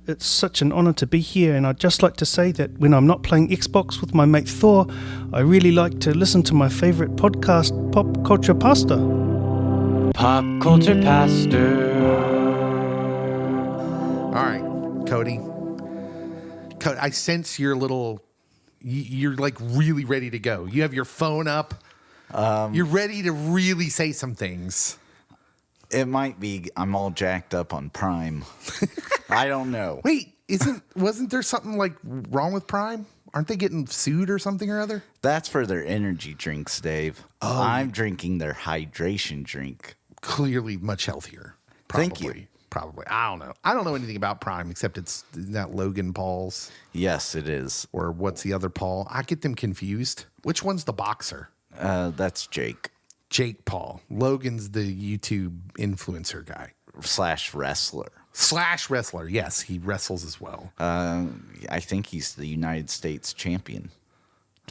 It's such an honour to be here, and I'd just like to say that when I'm not playing Xbox with my mate Thor, I really like to listen to my favourite podcast, Pop Culture Pasta. Pop Culture Pastor. All right, Cody. I sense you're you're like really ready to go. You have your phone up. You're ready to really say some things. It might be I'm all jacked up on Prime. I don't know. Wait, wasn't there something like wrong with Prime? Aren't they getting sued or something or other? That's for their energy drinks, Dave. Oh. I'm drinking their hydration drink. Clearly much healthier. Probably. Thank you. Probably. I don't know. I don't know anything about Prime except it's not Logan Paul's. Yes, it is. Or what's the other Paul? I get them confused. Which one's the boxer? That's Jake. Jake Paul. Logan's the YouTube influencer guy. / wrestler. / wrestler. Yes, he wrestles as well. I think he's the United States champion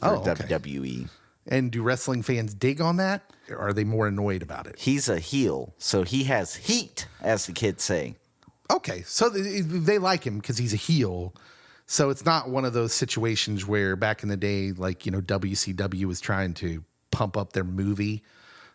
for WWE. And do wrestling fans dig on that? Or are they more annoyed about it? He's a heel, so he has heat, as the kids say. Okay, so they like him because he's a heel. So it's not one of those situations where back in the day, like, WCW was trying to pump up their movie.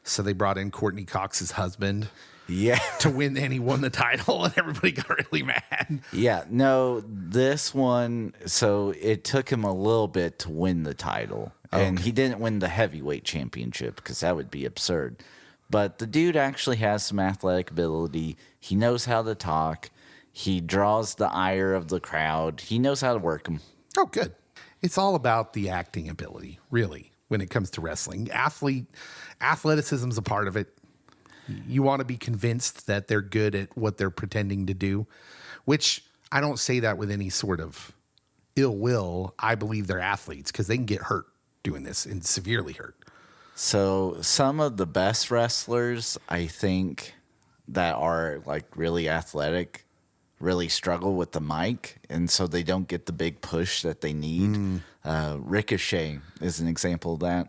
So they brought in Courtney Cox's husband. Yeah. To win, and he won the title, and everybody got really mad. Yeah, no, this one, so it took him a little bit to win the title. And he didn't win the heavyweight championship because that would be absurd. But the dude actually has some athletic ability. He knows how to talk. He draws the ire of the crowd. He knows how to work them. Oh, good. It's all about the acting ability, really, when it comes to wrestling. Athleticism is a part of it. You want to be convinced that they're good at what they're pretending to do, which I don't say that with any sort of ill will. I believe they're athletes because they can get hurt doing this and severely hurt. So some of the best wrestlers, I think, that are like really athletic, really struggle with the mic, and so they don't get the big push that they need. Ricochet is an example of that.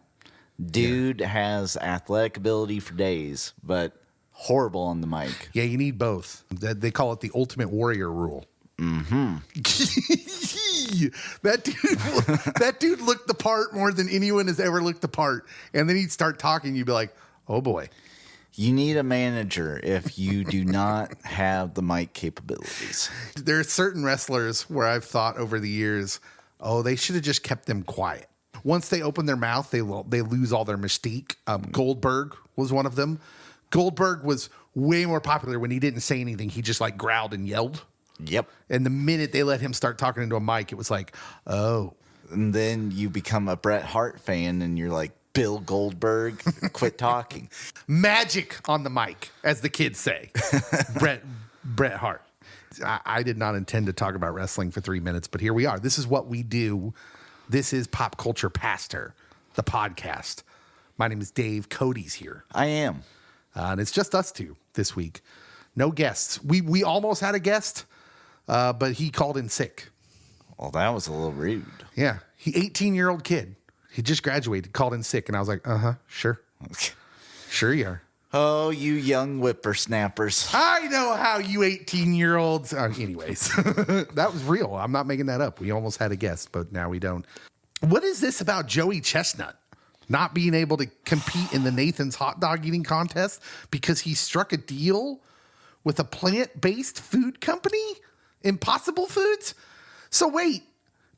Dude has athletic ability for days, but horrible on the mic. Yeah, you need both. They call it the Ultimate Warrior rule. Mm-hmm. That dude looked the part more than anyone has ever looked the part. And then he'd start talking, you'd be like, oh boy. You need a manager if you do not have the mic capabilities. There are certain wrestlers where I've thought over the years, they should have just kept them quiet. Once they open their mouth, they lose all their mystique. Goldberg was one of them. Goldberg was way more popular when he didn't say anything. He just like growled and yelled. Yep. And the minute they let him start talking into a mic, it was like, oh. And then you become a Bret Hart fan and you're like, Bill Goldberg, quit talking. Magic on the mic, as the kids say. Bret Hart. I did not intend to talk about wrestling for 3 minutes, but here we are. This is what we do. This is Pop Culture Pastor, the podcast. My name is Dave. Cody's here. I am. And it's just us two this week. No guests. We almost had a guest, but he called in sick. Well, that was a little rude. Yeah. 18-year-old kid. He just graduated, called in sick, and I was like, sure. Sure you are. Oh, you young whippersnappers. I know how you 18-year-olds... anyways, that was real. I'm not making that up. We almost had a guest, but now we don't. What is this about Joey Chestnut not being able to compete in the Nathan's hot dog eating contest because he struck a deal with a plant-based food company? Impossible Foods? So wait,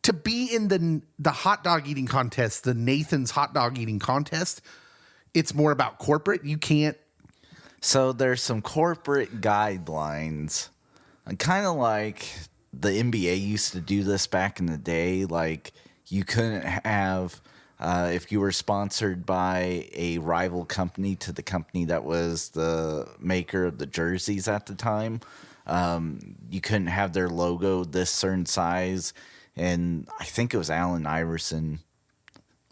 to be in the hot dog eating contest, the Nathan's hot dog eating contest, it's more about corporate? You can't... So there's some corporate guidelines, kind of like the NBA used to do this back in the day. Like you couldn't have, if you were sponsored by a rival company to the company that was the maker of the jerseys at the time, you couldn't have their logo this certain size. And I think it was Allen Iverson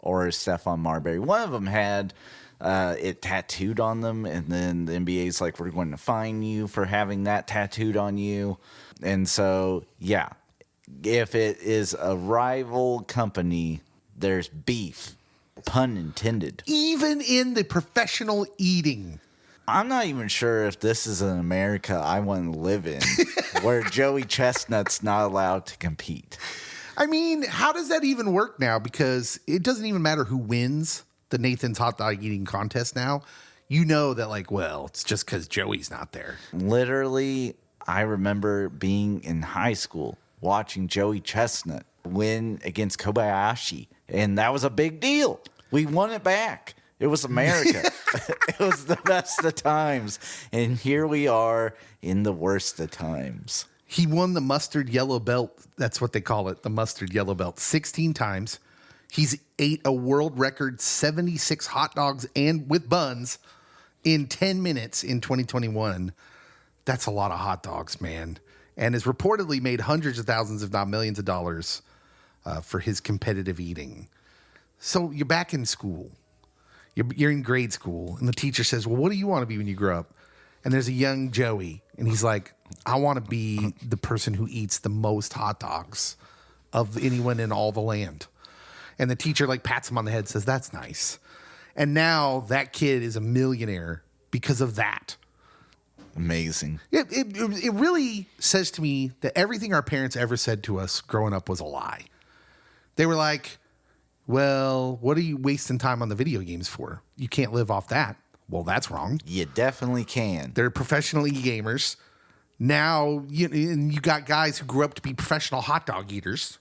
or Stephon Marbury. One of them had... it tattooed on them, and then the NBA's like, we're going to fine you for having that tattooed on you. And so, yeah, if it is a rival company, there's beef, pun intended. Even in the professional eating I'm not even sure if this is an America I want to live in, where Joey Chestnut's not allowed to compete. I mean, how does that even work now? Because it doesn't even matter who wins the Nathan's hot dog eating contest now. You know that, like, well, it's just because Joey's not there. Literally, I remember being in high school watching Joey Chestnut win against Kobayashi, and that was a big deal. We won it back. It was America. It was the best of times. And here we are in the worst of times. He won the mustard yellow belt. That's what they call it, the mustard yellow belt, 16 times. He's ate a world record 76 hot dogs and with buns in 10 minutes in 2021. That's a lot of hot dogs, man. And has reportedly made hundreds of thousands, if not millions of dollars for his competitive eating. So you're back in school. You're in grade school, and the teacher says, well, what do you want to be when you grow up? And there's a young Joey, and he's like, I want to be the person who eats the most hot dogs of anyone in all the land. And the teacher like pats him on the head and says, that's nice. And now that kid is a millionaire because of that. Amazing. It really says to me that everything our parents ever said to us growing up was a lie. They were like, well, what are you wasting time on the video games for? You can't live off that. Well, that's wrong. You definitely can. They're professional e-gamers. Now, you got guys who grew up to be professional hot dog eaters.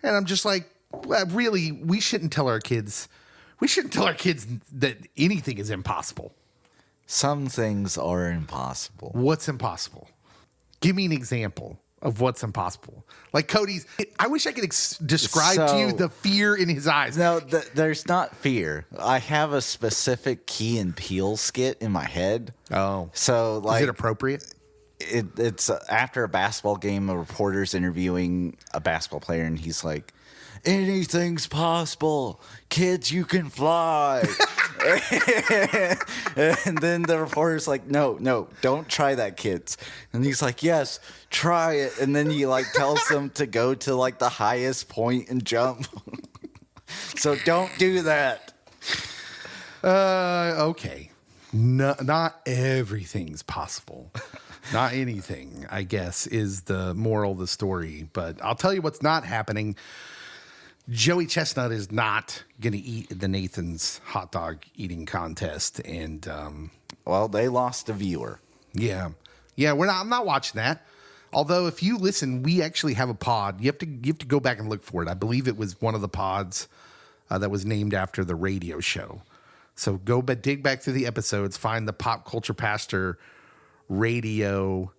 And I'm just like, well, really, we shouldn't tell our kids that anything is impossible. Some things are impossible. What's impossible? Give me an example of what's impossible. Like Cody's, I wish I could describe to you the fear in his eyes. No, there's not fear. I have a specific Key and Peele skit in my head. Oh. So, like, is it appropriate? It's after a basketball game, a reporter's interviewing a basketball player, and he's like, anything's possible. Kids, you can fly. And then the reporter's like, no, don't try that, kids. And he's like, yes, try it. And then he like tells them to go to like the highest point and jump. So don't do that. Okay. No, not everything's possible. Not anything, I guess, is the moral of the story. But I'll tell you what's not happening. Joey Chestnut is not going to eat the Nathan's hot dog eating contest. And, well, they lost a viewer. Yeah. I'm not watching that. Although if you listen, we actually have a pod. You have to go back and look for it. I believe it was one of the pods that was named after the radio show. So go dig back through the episodes, find the Pop Culture Pastor radio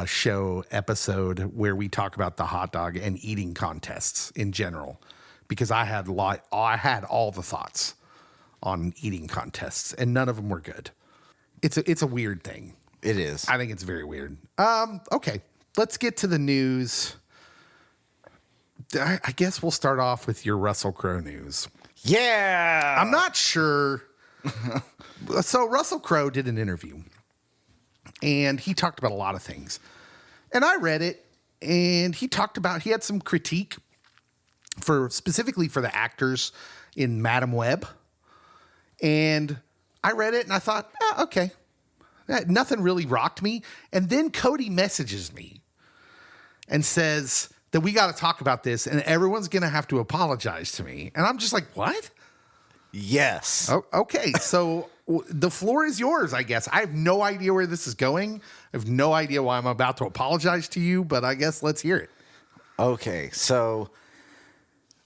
show episode where we talk about the hot dog and eating contests in general. Because I had all the thoughts on eating contests, and none of them were good. It's a weird thing. It is. I think it's very weird. Okay, let's get to the news. I guess we'll start off with your Russell Crowe news. Yeah. I'm not sure. So Russell Crowe did an interview, and he talked about a lot of things. And I read it, and he had some critique specifically for the actors in Madam Web. And I read it and I thought, okay, nothing really rocked me. And then Cody messages me and says that we got to talk about this and everyone's going to have to apologize to me. And I'm just like, what? Yes. Oh, okay. So the floor is yours, I guess. I have no idea where this is going. I have no idea why I'm about to apologize to you, but I guess let's hear it. Okay. So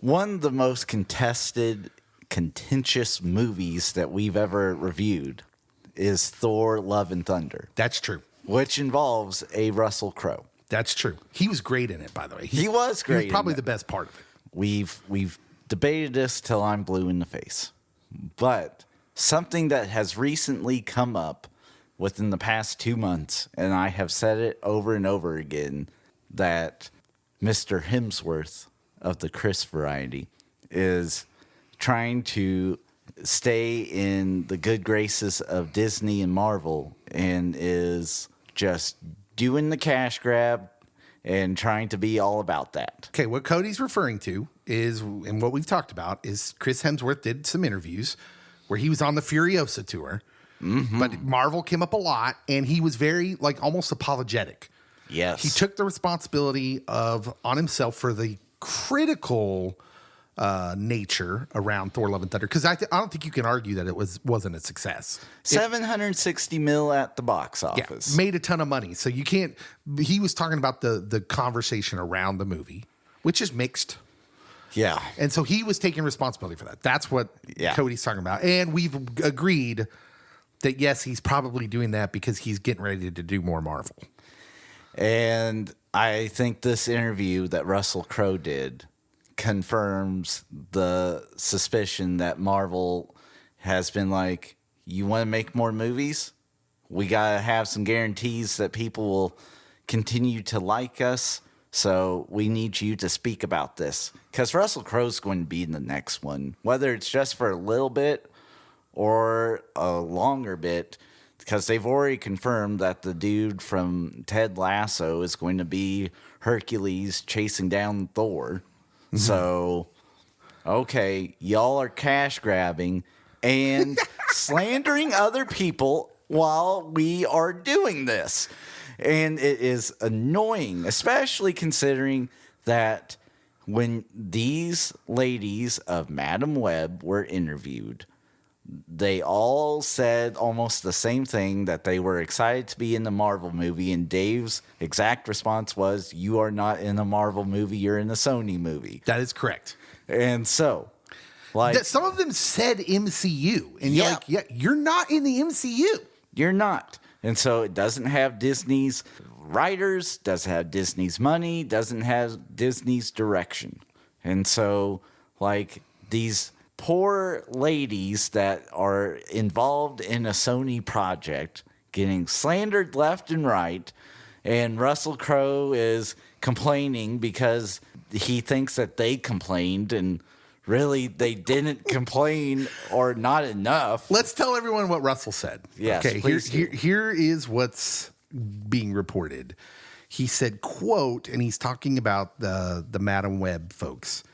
one of the most contentious movies that we've ever reviewed is Thor: Love and Thunder. That's true. Which involves a Russell Crowe. That's true. He was great in it, by the way. He was great. He was probably the best part of it. We've debated this till I'm blue in the face. But something that has recently come up within the past 2 months, and I have said it over and over again, that Mr. Hemsworth of the Chris variety is trying to stay in the good graces of Disney and Marvel and is just doing the cash grab and trying to be all about that. Okay, what Cody's referring to is, and what we've talked about, is Chris Hemsworth did some interviews where he was on the Furiosa tour, But Marvel came up a lot, and he was very, like, almost apologetic. Yes. He took the responsibility on himself for the critical nature around Thor: Love and Thunder, because I don't think you can argue that it wasn't a success. $760 million at the box office. Made a ton of money. So you can't. He was talking about the conversation around the movie, which is mixed. Yeah. And so he was taking responsibility for that. That's what Cody's talking about. And we've agreed that, yes, he's probably doing that because he's getting ready to do more Marvel. And I think this interview that Russell Crowe did confirms the suspicion that Marvel has been like, you want to make more movies? We got to have some guarantees that people will continue to like us. So we need you to speak about this. Because Russell Crowe's going to be in the next one, whether it's just for a little bit or a longer bit, because they've already confirmed that the dude from Ted Lasso is going to be Hercules chasing down Thor. Mm-hmm. So, okay, y'all are cash grabbing and slandering other people while we are doing this. And it is annoying, especially considering that when these ladies of Madam Web were interviewed, they all said almost the same thing, that they were excited to be in the Marvel movie. And Dave's exact response was, you are not in a Marvel movie, you're in a Sony movie. That is correct. And so, like, some of them said MCU. And you're like, yeah, you're not in the MCU. You're not. And so it doesn't have Disney's writers, doesn't have Disney's money, doesn't have Disney's direction. And so, like, these poor ladies that are involved in a Sony project getting slandered left and right, and Russell Crowe is complaining because he thinks that they complained, and really they didn't complain or not enough. Let's tell everyone what Russell said. Yes, okay, here is what's being reported. He said, quote, and he's talking about the Madam Web folks,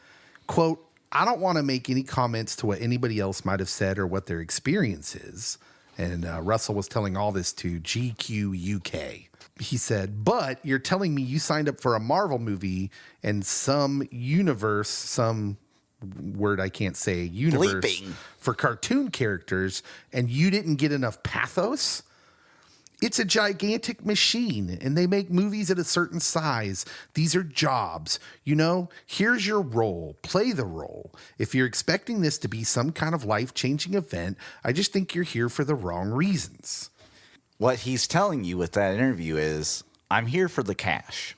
quote, I don't want to make any comments to what anybody else might have said or what their experience is. And Russell was telling all this to GQ UK. He said, but you're telling me you signed up for a Marvel movie and some universe, some word I can't say, universe Bleeping. For cartoon characters, and you didn't get enough pathos? It's a gigantic machine, and they make movies at a certain size. These are jobs. You know, here's your role. Play the role. If you're expecting this to be some kind of life-changing event, I just think you're here for the wrong reasons. What he's telling you with that interview is, I'm here for the cash.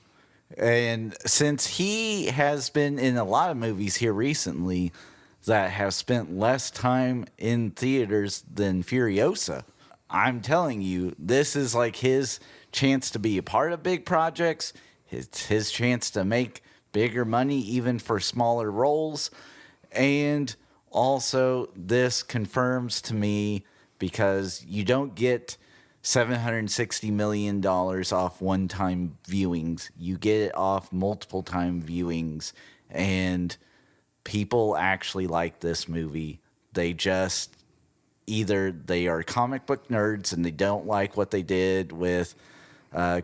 And since he has been in a lot of movies here recently that have spent less time in theaters than Furiosa, I'm telling you, this is like his chance to be a part of big projects. It's his chance to make bigger money, even for smaller roles. And also, this confirms to me, because you don't get $760 million off one-time viewings. You get it off multiple-time viewings. And people actually like this movie. They just... either they are comic book nerds and they don't like what they did with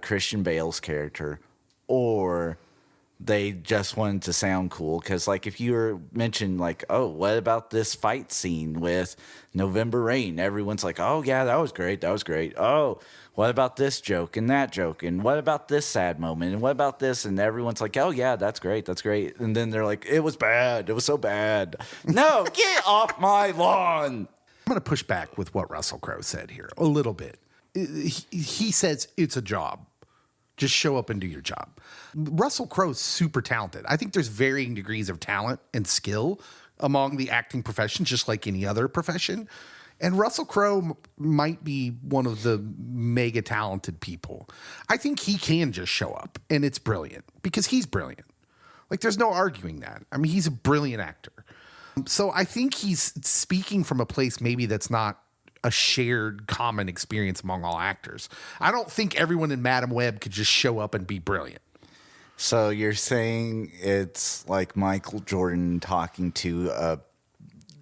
Christian Bale's character, or they just wanted to sound cool. Because, like, if you were mentioned, like, oh, what about this fight scene with November Rain? Everyone's like, oh, yeah, that was great. That was great. Oh, what about this joke and that joke? And what about this sad moment? And what about this? And everyone's like, oh, yeah, that's great. That's great. And then they're like, it was bad. It was so bad. No, get off my lawn. I'm going to push back with what Russell Crowe said here a little bit. He says it's a job. Just show up and do your job. Russell Crowe's super talented. I think there's varying degrees of talent and skill among the acting profession, just like any other profession. And Russell Crowe might be one of the mega talented people. I think he can just show up, and it's brilliant because he's brilliant. Like, there's no arguing that. I mean, he's a brilliant actor. So I think he's speaking from a place maybe that's not a shared common experience among all actors. I don't think everyone in Madam Web could just show up and be brilliant. So you're saying it's like Michael Jordan talking to a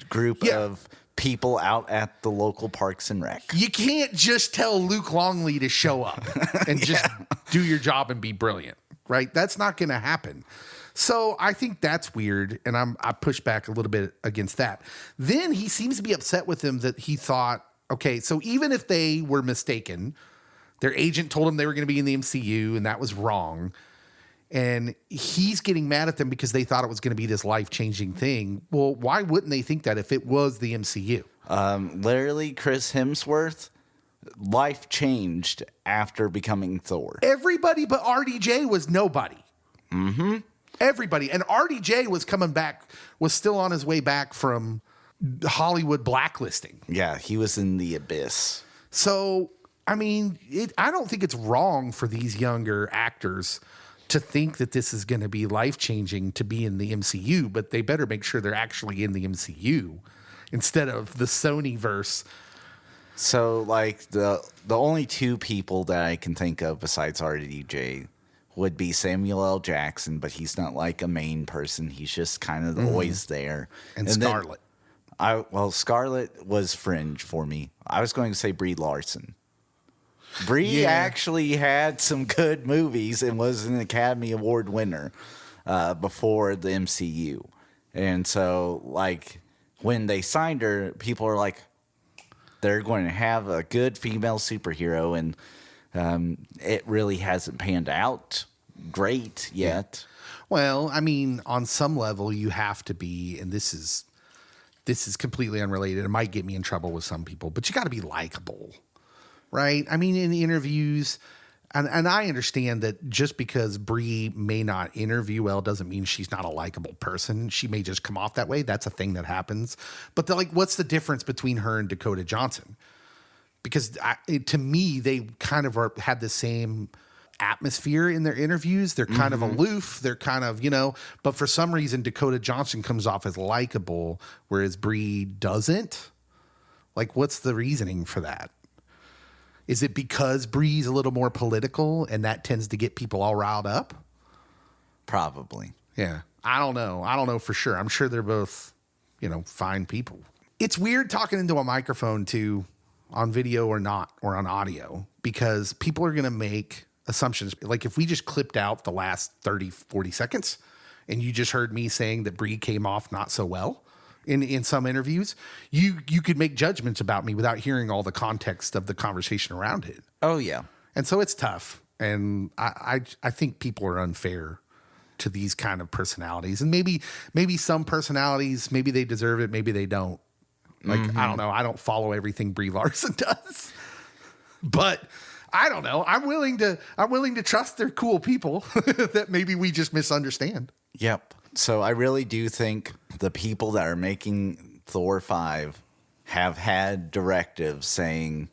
group of people out at the local Parks and Rec. You can't just tell Luke Longley to show up and just do your job and be brilliant, right? That's not going to happen. So I think that's weird, and I push back a little bit against that. Then he seems to be upset with him that he thought, okay, so even if they were mistaken, their agent told them they were going to be in the MCU, and that was wrong. And he's getting mad at them because they thought it was going to be this life-changing thing. Well, why wouldn't they think that if it was the MCU? Literally, Chris Hemsworth, life changed after becoming Thor. Everybody but RDJ was nobody. Mm-hmm. Everybody. And RDJ was coming back, was still on his way back from Hollywood blacklisting. Yeah, he was in the abyss. So, I mean, I don't think it's wrong for these younger actors to think that this is going to be life-changing to be in the MCU, but they better make sure they're actually in the MCU instead of the Sony-verse. So, like, the only two people that I can think of besides RDJ would be Samuel L. Jackson, but he's not like a main person. He's just kind of always there. And Scarlett. Scarlett was fringe for me. I was going to say Brie Larson. Brie actually had some good movies and was an Academy Award winner before the MCU. And so, like, when they signed her, people are like, they're going to have a good female superhero, and it really hasn't panned out great yet. Well, I mean, on some level, you have to be, and this is completely unrelated. It might get me in trouble with some people, but you got to be likable, right? I mean, in the interviews, and I understand that just because Brie may not interview well doesn't mean she's not a likable person. She may just come off that way. That's a thing that happens. But what's the difference between her and Dakota Johnson? Because to me, they kind of had the same atmosphere in their interviews. They're kind of aloof. They're kind of, but for some reason, Dakota Johnson comes off as likable, whereas Brie doesn't. Like, what's the reasoning for that? Is it because Brie's a little more political and that tends to get people all riled up? Probably. Yeah. I don't know for sure. I'm sure they're both, fine people. It's weird talking into a microphone too, on video or not, or on audio, because people are going to make assumptions. Like if we just clipped out the last 30, 40 seconds and you just heard me saying that Brie came off not so well in some interviews, you could make judgments about me without hearing all the context of the conversation around it. Oh, yeah. And so it's tough. And I think people are unfair to these kind of personalities. And maybe some personalities, maybe they deserve it, maybe they don't. Like, I don't know. I don't follow everything Brie Larson does. But I don't know. I'm willing to trust they're cool people that maybe we just misunderstand. Yep. So I really do think the people that are making Thor 5 have had directives saying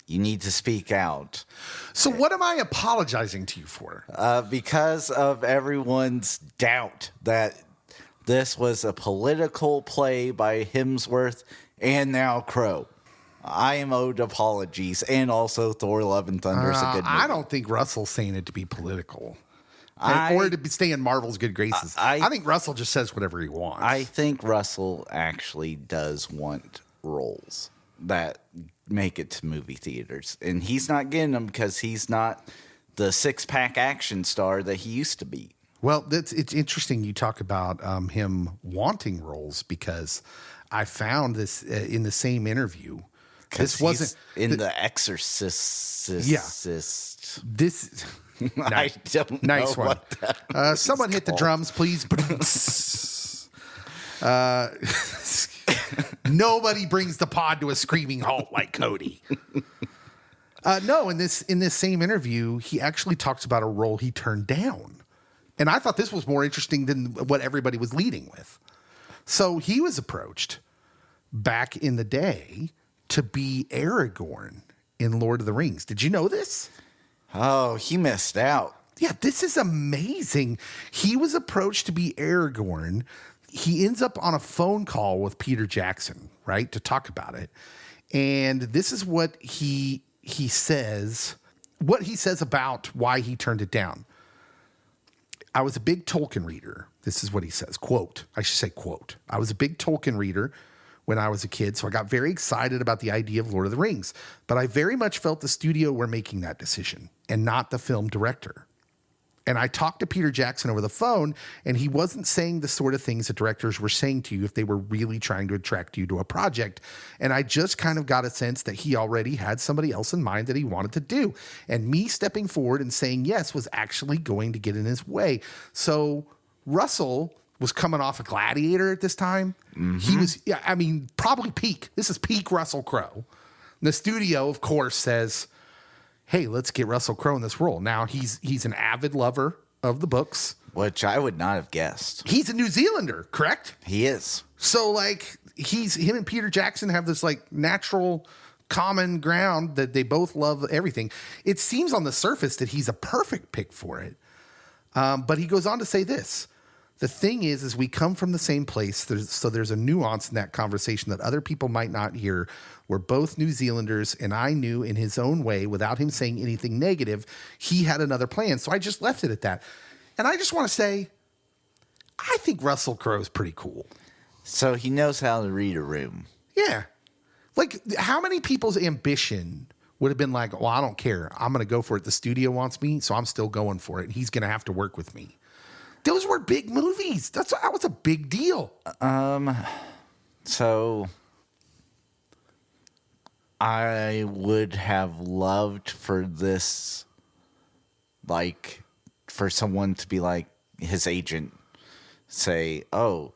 you need to speak out. So what am I apologizing to you for? Because of everyone's doubt that this was a political play by Hemsworth and now Crow. I am owed apologies, and also Thor: Love and Thunder is a good movie. I don't think Russell's saying it to be political. Or to stay in Marvel's good graces. I think Russell just says whatever he wants. I think Russell actually does want roles that make it to movie theaters. And he's not getting them because he's not the six-pack action star that he used to be. Well, it's interesting you talk about him wanting roles, because I found this in the same interview. This wasn't in The Exorcist. Yeah. This... I don't nice know one. What someone hit the drums, please. Nobody brings the pod to a screaming halt like Cody. No, in this same interview, he actually talks about a role he turned down. And I thought this was more interesting than what everybody was leading with. So he was approached back in the day to be Aragorn in Lord of the Rings. Did you know this? Oh, he missed out. Yeah, this is amazing. He was approached to be Aragorn. He ends up on a phone call with Peter Jackson, right, to talk about it. And this is what he says, about why he turned it down. I was a big Tolkien reader. This is what he says. Quote, I should say quote. I was a big Tolkien reader. when I was a kid, so I got very excited about the idea of Lord of the Rings. But I very much felt the studio were making that decision and not the film director. And I talked to Peter Jackson over the phone, and he wasn't saying the sort of things that directors were saying to you if they were really trying to attract you to a project. And I just kind of got a sense that he already had somebody else in mind that he wanted to do. And me stepping forward and saying yes was actually going to get in his way. So Russell was coming off a Gladiator at this time. He was, probably peak. This is peak Russell Crowe. And the studio, of course, says, hey, let's get Russell Crowe in this role. Now, he's an avid lover of the books. Which I would not have guessed. He's a New Zealander, correct? He is. So, him and Peter Jackson have this, natural common ground that they both love everything. It seems on the surface that he's a perfect pick for it. But he goes on to say this. The thing is we come from the same place. There's a nuance in that conversation that other people might not hear. We're both New Zealanders, and I knew in his own way, without him saying anything negative, he had another plan. So I just left it at that. And I just want to say, I think Russell Crowe's pretty cool. So he knows how to read a room. Yeah. How many people's ambition would have been like, well, I don't care. I'm going to go for it. The studio wants me, so I'm still going for it. And he's going to have to work with me. Those were big movies. That was a big deal. So I would have loved for this, for someone to be like his agent, say, oh,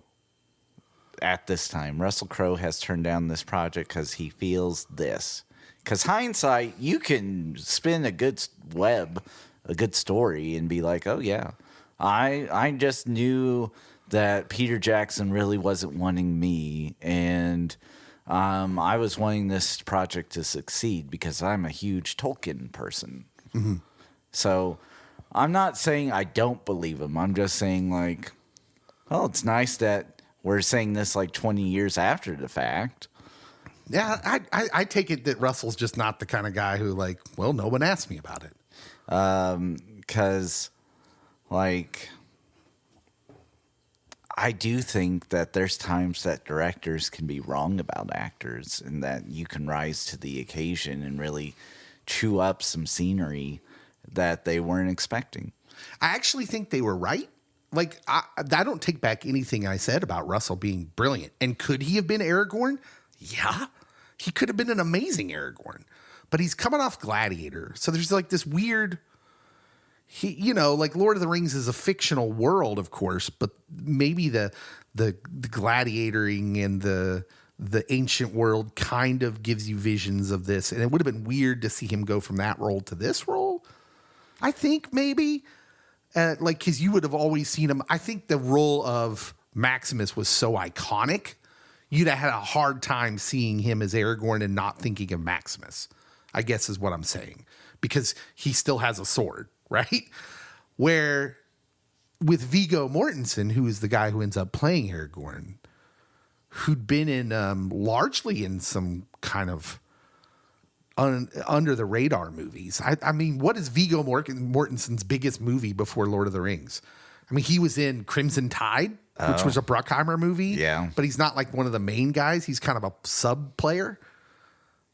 at this time, Russell Crowe has turned down this project because he feels this. Because hindsight, you can spin a good web, a good story, and be like, oh, yeah. I just knew that Peter Jackson really wasn't wanting me, and I was wanting this project to succeed because I'm a huge Tolkien person. Mm-hmm. So I'm not saying I don't believe him. I'm just saying, well, it's nice that we're saying this 20 years after the fact. Yeah, I take it that Russell's just not the kind of guy who, well, no one asked me about it. Because... I do think that there's times that directors can be wrong about actors and that you can rise to the occasion and really chew up some scenery that they weren't expecting. I actually think they were right. I don't take back anything I said about Russell being brilliant. And could he have been Aragorn? Yeah, he could have been an amazing Aragorn. But he's coming off Gladiator. So there's this weird... Lord of the Rings is a fictional world, of course, but maybe the gladiatoring and the ancient world kind of gives you visions of this. And it would have been weird to see him go from that role to this role. I think maybe, because you would have always seen him. I think the role of Maximus was so iconic, you'd have had a hard time seeing him as Aragorn and not thinking of Maximus, I guess is what I'm saying, because he still has a sword. Right? Where with Viggo Mortensen, who is the guy who ends up playing Aragorn, who'd been in largely in some kind of under the radar movies. I mean, what is Viggo Mortensen's biggest movie before Lord of the Rings? I mean, he was in Crimson Tide, which was a Bruckheimer movie. Yeah. But he's not one of the main guys. He's kind of a sub player.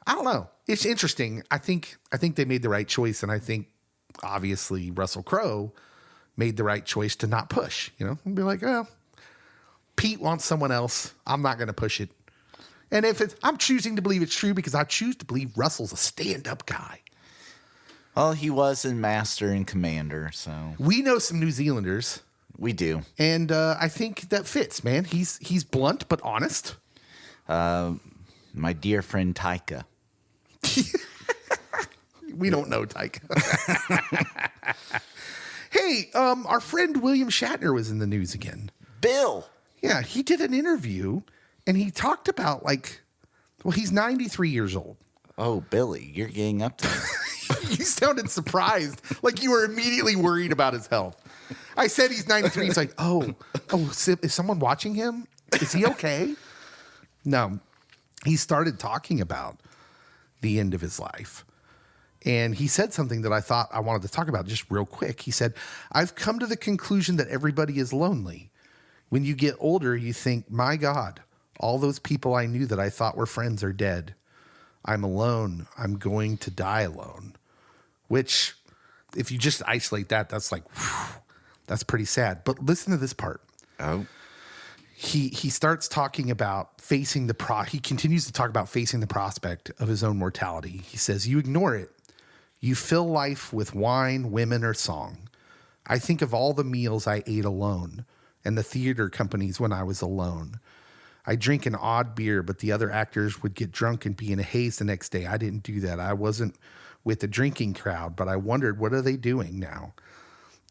I don't know. It's interesting. I think they made the right choice, and I think obviously Russell Crowe made the right choice to not push, and be like, oh, Pete wants someone else. I'm not going to push it. And I'm choosing to believe it's true because I choose to believe Russell's a stand-up guy. Well, he was in Master and Commander, so. We know some New Zealanders. We do. And I think that fits, man. He's blunt but honest. My dear friend Taika. We don't know Taika. Hey, our friend William Shatner was in the news again. Bill. Yeah, he did an interview, and he talked about he's 93 years old. Oh, Billy, you're getting up to it. You sounded surprised, like you were immediately worried about his health. I said he's 93. He's like, oh, is someone watching him? Is he okay? No, he started talking about the end of his life. And he said something that I thought I wanted to talk about just real quick. He said, I've come to the conclusion that everybody is lonely. When you get older, you think, my God, All those people I knew that I thought were friends are dead. I'm alone. I'm going to die alone. Which, if you just isolate that, that's like, whew, that's pretty sad. But listen to this part. Oh. He starts talking about facing he continues to talk about facing the prospect of his own mortality. He says, you ignore it. You fill life with wine, women, or song. I think of all the meals I ate alone and the theater companies when I was alone. I drink an odd beer, but the other actors would get drunk and be in a haze the next day. I didn't do that. I wasn't with the drinking crowd, but I wondered, what are they doing now?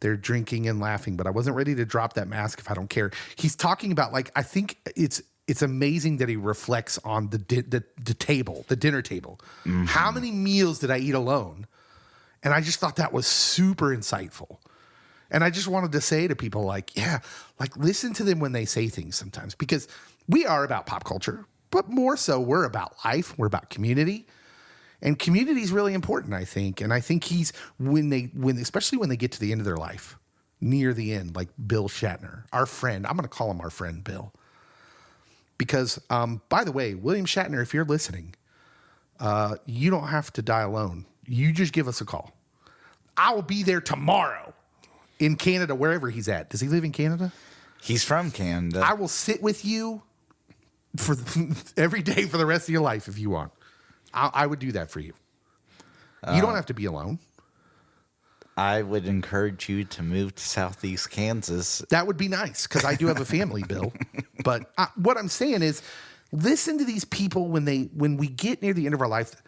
They're drinking and laughing, but I wasn't ready to drop that mask if I don't care. He's talking about, like, I think it's amazing that he reflects on the table, the dinner table. Mm-hmm. How many meals did I eat alone? And I just thought that was super insightful. And I just wanted to say to people, like, yeah, like, listen to them when they say things sometimes, because we are about pop culture, but more so we're about life. We're about community. And community is really important, I think. And I think especially when they get to the end of their life, near the end, like Bill Shatner, our friend. I'm going to call him our friend, Bill. Because, by the way, William Shatner, if you're listening, you don't have to die alone. You just give us a call. I will be there tomorrow in Canada, wherever he's at. Does he live in Canada? He's from Canada. I will sit with you for every day for the rest of your life if you want. I would do that for you. You don't have to be alone. I would encourage you to move to Southeast Kansas. That would be nice, because I do have a family, Bill. But what I'm saying is, listen to these people when we get near the end of our life.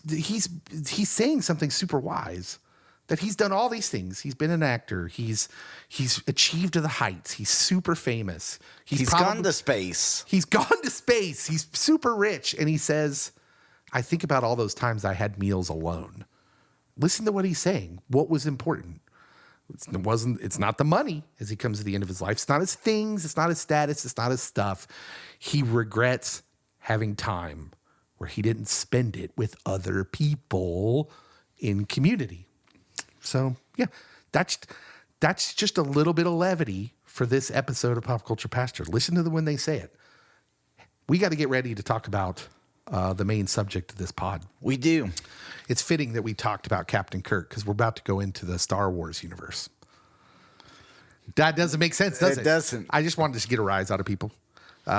He's saying something super wise, that he's done all these things. He's been an actor. He's achieved to the heights. He's super famous. He's gone to space. He's gone to space. He's super rich. And he says, I think about all those times I had meals alone. Listen to what he's saying. What was important? It's not the money as he comes to the end of his life. It's not his things. It's not his status. It's not his stuff. He regrets having time where he didn't spend it with other people in community. So, yeah, that's just a little bit of levity for this episode of Pop Culture Pastor. Listen to them when they say it. We got to get ready to talk about the main subject of this pod. We do. It's fitting that we talked about Captain Kirk, because we're about to go into the Star Wars universe. That doesn't make sense, does it? It doesn't. I just wanted to get a rise out of people.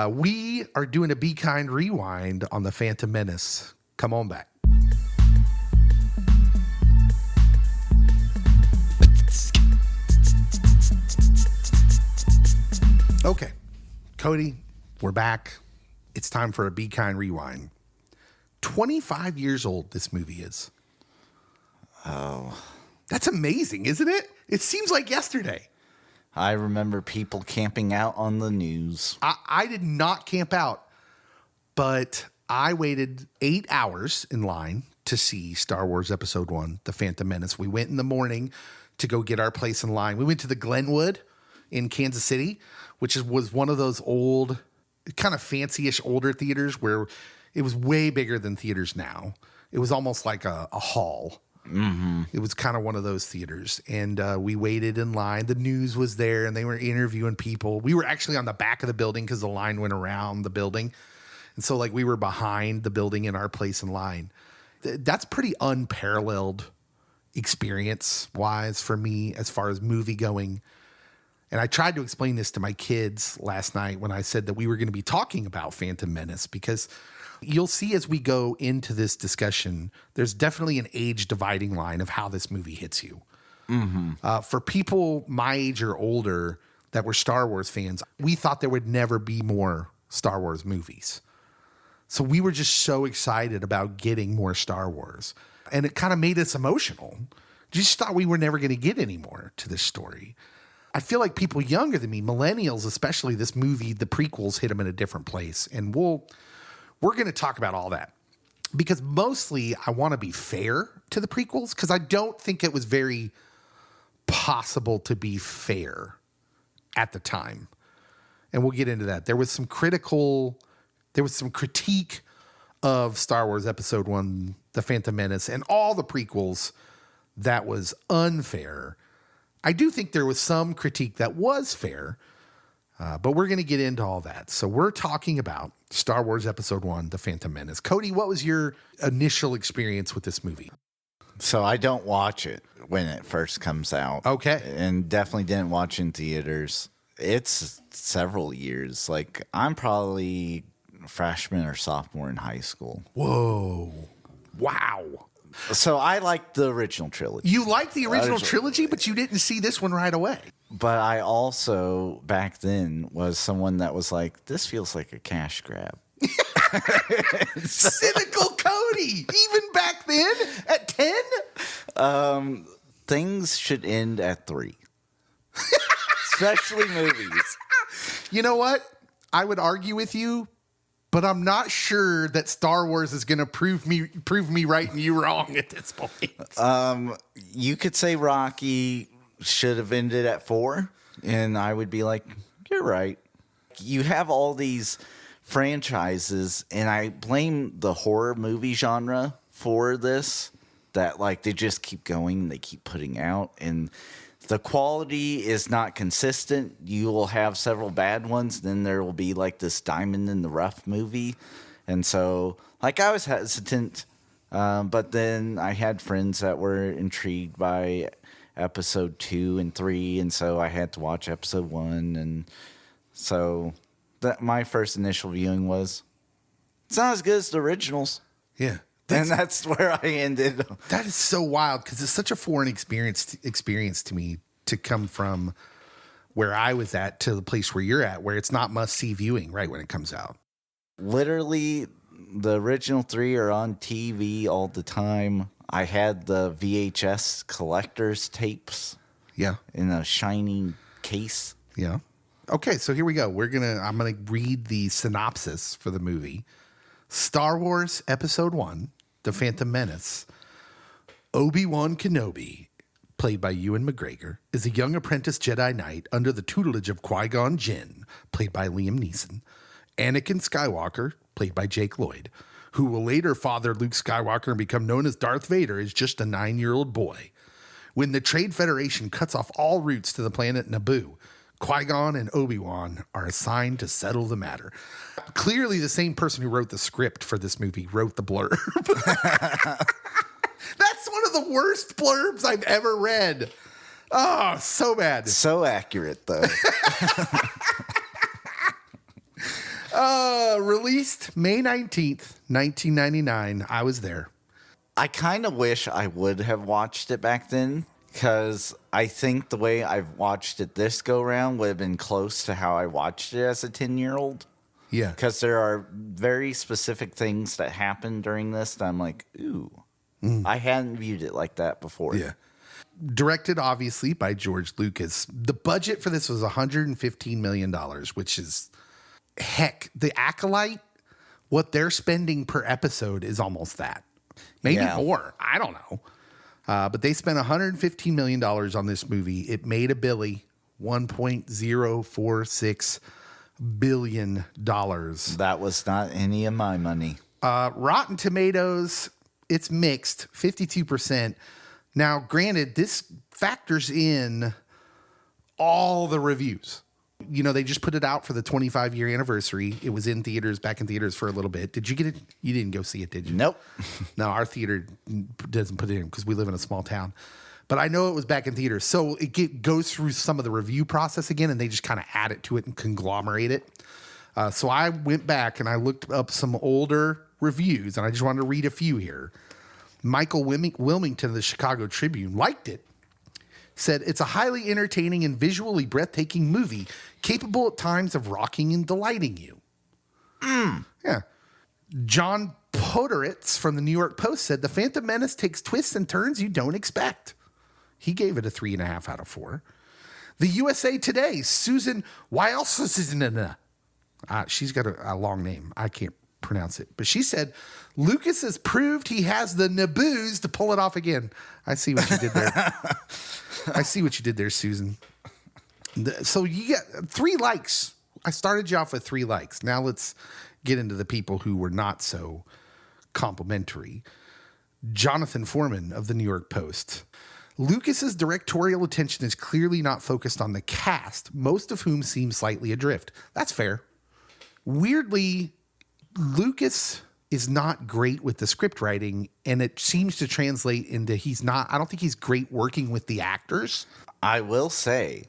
We are doing a Be Kind rewind on the Phantom Menace. Come on back. Okay, Cody, we're back. It's time for a Be Kind rewind. 25 years old this movie is. Oh. That's amazing, isn't it? It seems like yesterday. I remember people camping out on the news. I did not camp out, but I waited 8 hours in line to see Star Wars Episode 1, The Phantom Menace. We went in the morning to go get our place in line. We went to the Glenwood in Kansas City, which was one of those old, kind of fancy-ish older theaters where it was way bigger than theaters now. It was almost like a hall. Mm-hmm. It was kind of one of those theaters. And we waited in line. The news was there, and they were interviewing people. We were actually on the back of the building because the line went around the building. And so, like, we were behind the building in our place in line. That's pretty unparalleled experience-wise for me as far as movie going. And I tried to explain this to my kids last night when I said that we were going to be talking about Phantom Menace, because you'll see as we go into this discussion, there's definitely an age dividing line of how this movie hits you. Mm-hmm. For people my age or older that were Star Wars fans, we thought there would never be more Star Wars movies. So we were just so excited about getting more Star Wars. And it kind of made us emotional. Just thought we were never going to get any more to this story. I feel like people younger than me, millennials especially, this movie, the prequels hit them in a different place. And we're going to talk about all that. Because mostly I want to be fair to the prequels, because I don't think it was very possible to be fair at the time. And we'll get into that. There was some critique of Star Wars Episode 1, The Phantom Menace, and all the prequels that was unfair. I do think there was some critique that was fair. But we're going to get into all that. So we're talking about Star Wars Episode 1, The Phantom Menace. Cody, what was your initial experience with this movie? So I don't watch it when it first comes out. Okay. And definitely didn't watch in theaters. It's several years. Like, I'm probably a freshman or sophomore in high school. Whoa. Wow. So I liked the original trilogy. You liked the original trilogy, but you didn't see this one right away. But I also, back then, was someone that was like, this feels like a cash grab. Cynical Cody, even back then at 10? Things should end at 3. Especially movies. You know what? I would argue with you, but I'm not sure that Star Wars is going to prove me right and you wrong at this point. You could say Rocky should have ended at 4, and I would be like, you're right. You have all these franchises, and I blame the horror movie genre for this, that like they just keep going, they keep putting out, and the quality is not consistent. You will have several bad ones, then there will be like this diamond in the rough movie. And so like I was hesitant, but then I had friends that were intrigued by episode 2 and 3, and so I had to watch episode 1, and so that my first initial viewing was, it's not as good as the originals. Yeah. And that's where I ended. That is so wild because it's such a foreign experience to me to come from where I was at to the place where you're at, where it's not must-see viewing right when it comes out. Literally, the original 3 are on TV all the time. I had the VHS collector's tapes. Yeah. In a shiny case. Yeah. Okay, so here we go. I'm gonna read the synopsis for the movie. Star Wars Episode 1, The Phantom Menace. Obi-Wan Kenobi, played by Ewan McGregor, is a young apprentice Jedi Knight under the tutelage of Qui-Gon Jinn, played by Liam Neeson. Anakin Skywalker, played by Jake Lloyd, who will later father Luke Skywalker and become known as Darth Vader, is just a 9-year-old boy. When the Trade Federation cuts off all routes to the planet Naboo, Qui-Gon and Obi-Wan are assigned to settle the matter. Clearly, the same person who wrote the script for this movie wrote the blurb. That's one of the worst blurbs I've ever read. Oh, so bad. So accurate, though. Released May 19th, 1999. I was there. I kind of wish I would have watched it back then, because I think the way I've watched it this go round would have been close to how I watched it as a 10-year-old. Yeah. Because there are very specific things that happen during this that I'm like, ooh, I hadn't viewed it like that before. Yeah. Directed, obviously, by George Lucas. The budget for this was $115 million, which is, heck, The Acolyte, what they're spending per episode is almost that. Maybe more. I don't know. But they spent $115 million on this movie. It made a billy, $1.046 billion. That was not any of my money. Rotten Tomatoes, it's mixed, 52%. Now, granted, this factors in all the reviews. You know, they just put it out for the 25-year anniversary. It was in theaters, back in theaters for a little bit. Did you get it? You didn't go see it, did you? Nope. No, our theater doesn't put it in because we live in a small town. But I know it was back in theaters. So it goes through some of the review process again, and they just kind of add it to it and conglomerate it. So I went back and I looked up some older reviews, and I just wanted to read a few here. Michael Wilmington of the Chicago Tribune liked it. Said, it's a highly entertaining and visually breathtaking movie, capable at times of rocking and delighting you. Yeah. John Poderitz from the New York Post said, the Phantom Menace takes twists and turns you don't expect. He gave it a 3.5 out of 4. The USA Today, Susan Wiles, she's got a long name. I can't pronounce it. But she said, Lucas has proved he has the naboos to pull it off again. I see what you did there. I see what you did there, Susan. So you got 3 likes. I started you off with 3 likes. Now let's get into the people who were not so complimentary. Jonathan Foreman of the New York Post. Lucas's directorial attention is clearly not focused on the cast, most of whom seem slightly adrift. That's fair. Weirdly, Lucas is not great with the script writing, and it seems to translate into I don't think he's great working with the actors. I will say,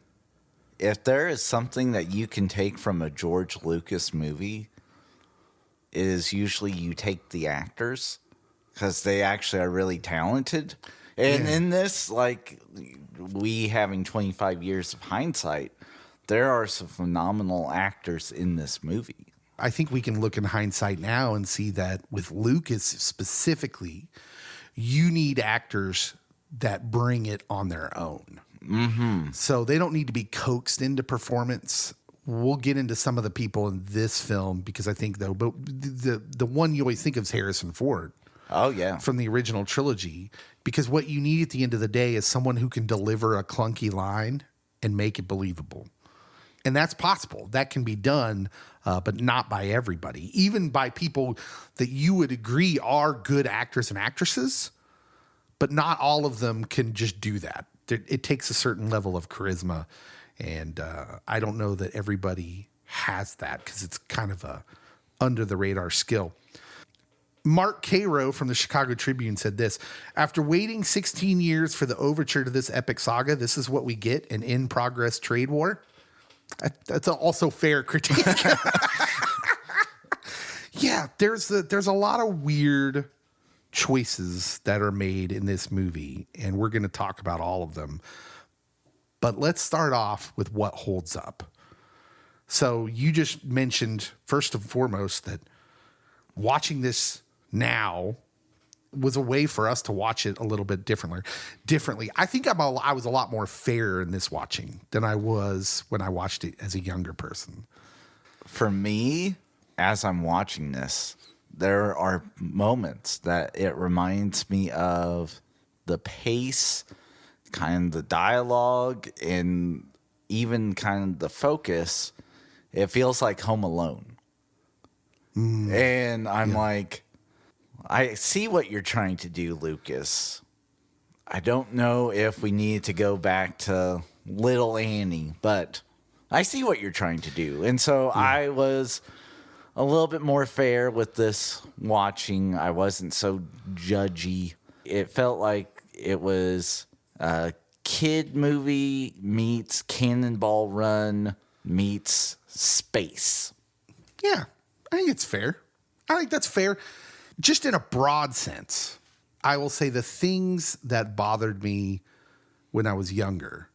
if there is something that you can take from a George Lucas movie, it is usually you take the actors, because they actually are really talented. And in this, like, we having 25 years of hindsight, there are some phenomenal actors in this movie. I think we can look in hindsight now and see that with Lucas specifically, you need actors that bring it on their own. Mm-hmm. So they don't need to be coaxed into performance. We'll get into some of the people in this film because I think, though, but the one you always think of is Harrison Ford. Oh, yeah. From the original trilogy. Because what you need at the end of the day is someone who can deliver a clunky line and make it believable. And that's possible. That can be done, but not by everybody. Even by people that you would agree are good actors and actresses, but not all of them can just do that. It takes a certain level of charisma, and I don't know that everybody has that because it's kind of a under-the-radar skill. Mark Cairo from the Chicago Tribune said this: after waiting 16 years for the overture to this epic saga, this is what we get, an in-progress trade war. That's also fair critique. Yeah, there's a lot of weird choices that are made in this movie, and we're going to talk about all of them. But let's start off with what holds up. So you just mentioned, first and foremost, that watching this now was a way for us to watch it a little bit differently. I think I was a lot more fair in this watching than I was when I watched it as a younger person. For me, as I'm watching this, there are moments that it reminds me of the pace, kind of the dialogue, and even kind of the focus. It feels like Home Alone. And I'm like, I see what you're trying to do, Lucas. I don't know if we need to go back to Little Annie, but I see what you're trying to do. And so I was a little bit more fair with this watching. I wasn't so judgy. It felt like it was a kid movie meets Cannonball Run meets space. Yeah, I think it's fair. I think that's fair. Just in a broad sense, I will say the things that bothered me when I was younger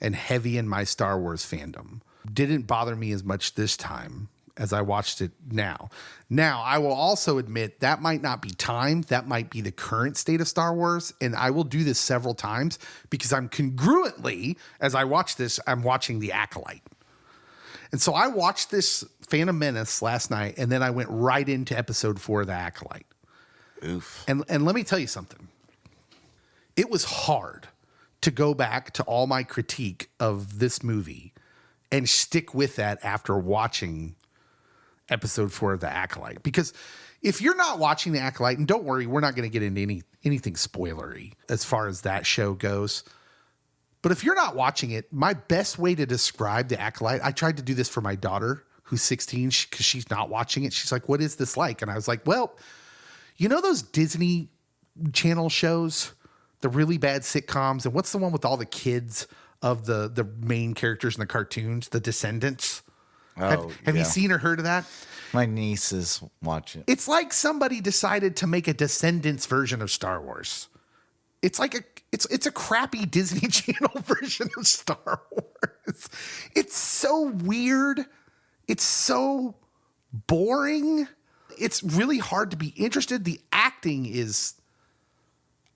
and heavy in my Star Wars fandom didn't bother me as much this time as I watched it now. Now, I will also admit that might not be time. That might be the current state of Star Wars. And I will do this several times because I'm congruently, as I watch this, I'm watching The Acolyte. And so I watched this Phantom Menace last night, and then I went right into episode 4 of The Acolyte. Oof. And let me tell you something. It was hard to go back to all my critique of this movie and stick with that after watching episode 4 of The Acolyte. Because if you're not watching The Acolyte, and don't worry, we're not going to get into anything spoilery as far as that show goes. But if you're not watching it, my best way to describe The Acolyte, I tried to do this for my daughter, who's 16, because she's not watching it. She's like, what is this like? And I was like, well, you know those Disney Channel shows, the really bad sitcoms? And what's the one with all the kids of the main characters in the cartoons, The Descendants? Have you seen or heard of that? My nieces watch it. It's like somebody decided to make a Descendants version of Star Wars. It's like it's a crappy Disney Channel version of Star Wars. It's so weird. It's so boring. It's really hard to be interested. The acting is,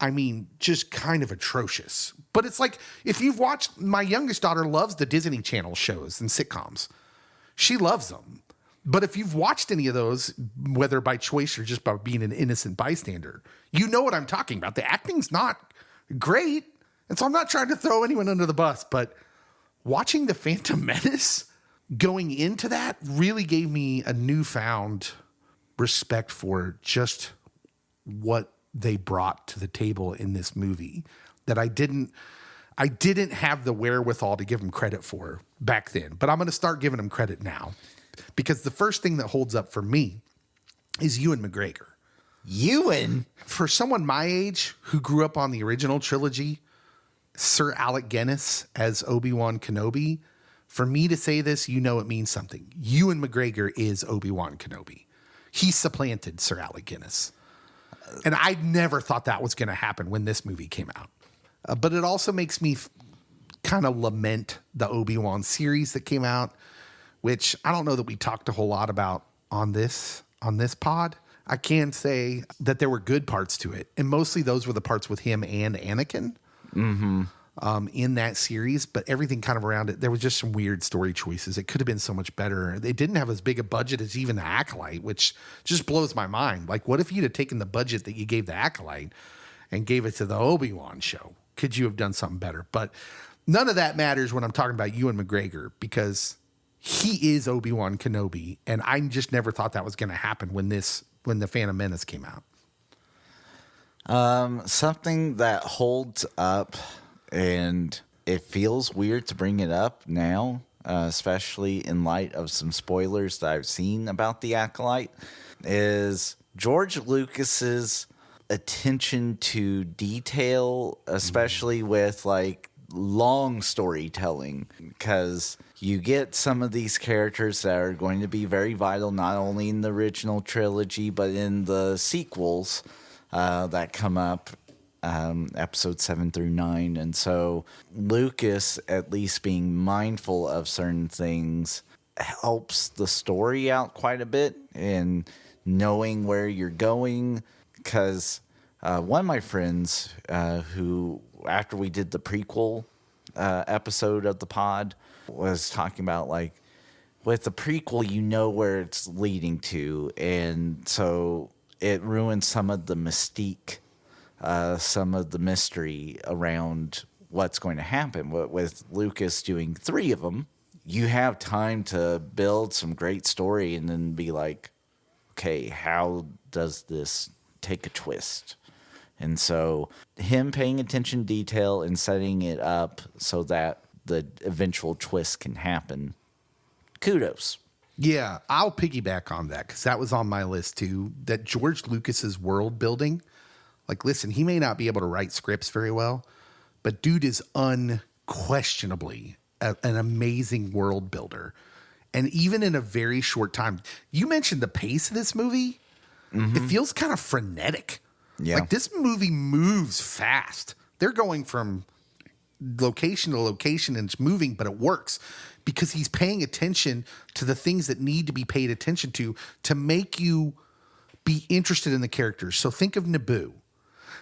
I mean, just kind of atrocious. But it's like, if you've watched, my youngest daughter loves the Disney Channel shows and sitcoms. She loves them. But if you've watched any of those, whether by choice or just by being an innocent bystander, you know what I'm talking about. The acting's not great. And so I'm not trying to throw anyone under the bus, but watching The Phantom Menace going into that really gave me a newfound respect for just what they brought to the table in this movie. that I didn't have the wherewithal to give him credit for back then. But I'm going to start giving him credit now, because the first thing that holds up for me is Ewan McGregor. Ewan? For someone my age who grew up on the original trilogy, Sir Alec Guinness as Obi-Wan Kenobi, for me to say this, it means something. Ewan McGregor is Obi-Wan Kenobi. He supplanted Sir Alec Guinness. And I never thought that was going to happen when this movie came out. But it also makes me kind of lament the Obi-Wan series that came out, which I don't know that we talked a whole lot about on this pod. I can say that there were good parts to it, and mostly those were the parts with him and Anakin in that series. But everything kind of around it, there was just some weird story choices. It could have been so much better. They didn't have as big a budget as even the Acolyte, which just blows my mind. Like, what if you'd have taken the budget that you gave the Acolyte and gave it to the Obi-Wan show? Could you have done something better? But none of that matters when I'm talking about Ewan McGregor, because he is Obi-Wan Kenobi, and I just never thought that was going to happen when the Phantom Menace came out. Something that holds up, and it feels weird to bring it up now, especially in light of some spoilers that I've seen about The Acolyte, is George Lucas's attention to detail, especially with like long storytelling, because you get some of these characters that are going to be very vital, not only in the original trilogy, but in the sequels that come up, episode 7 through 9. And so Lucas, at least being mindful of certain things, helps the story out quite a bit and knowing where you're going. Because one of my friends who, after we did the prequel episode of the pod, was talking about, like, with the prequel, you know where it's leading to. And so it ruins some of the mystique, some of the mystery around what's going to happen. With Lucas doing 3 of them, you have time to build some great story and then be like, okay, how does this take a twist? And so him paying attention to detail and setting it up so that the eventual twist can happen, kudos. Yeah, I'll piggyback on that, because that was on my list too. That George Lucas's world building, like, listen, he may not be able to write scripts very well, but dude is unquestionably an amazing world builder. And even in a very short time, you mentioned the pace of this movie. Mm-hmm. It feels kind of frenetic. Yeah. Like, this movie moves fast. They're going from location to location and it's moving, but it works because he's paying attention to the things that need to be paid attention to make you be interested in the characters. So think of Naboo.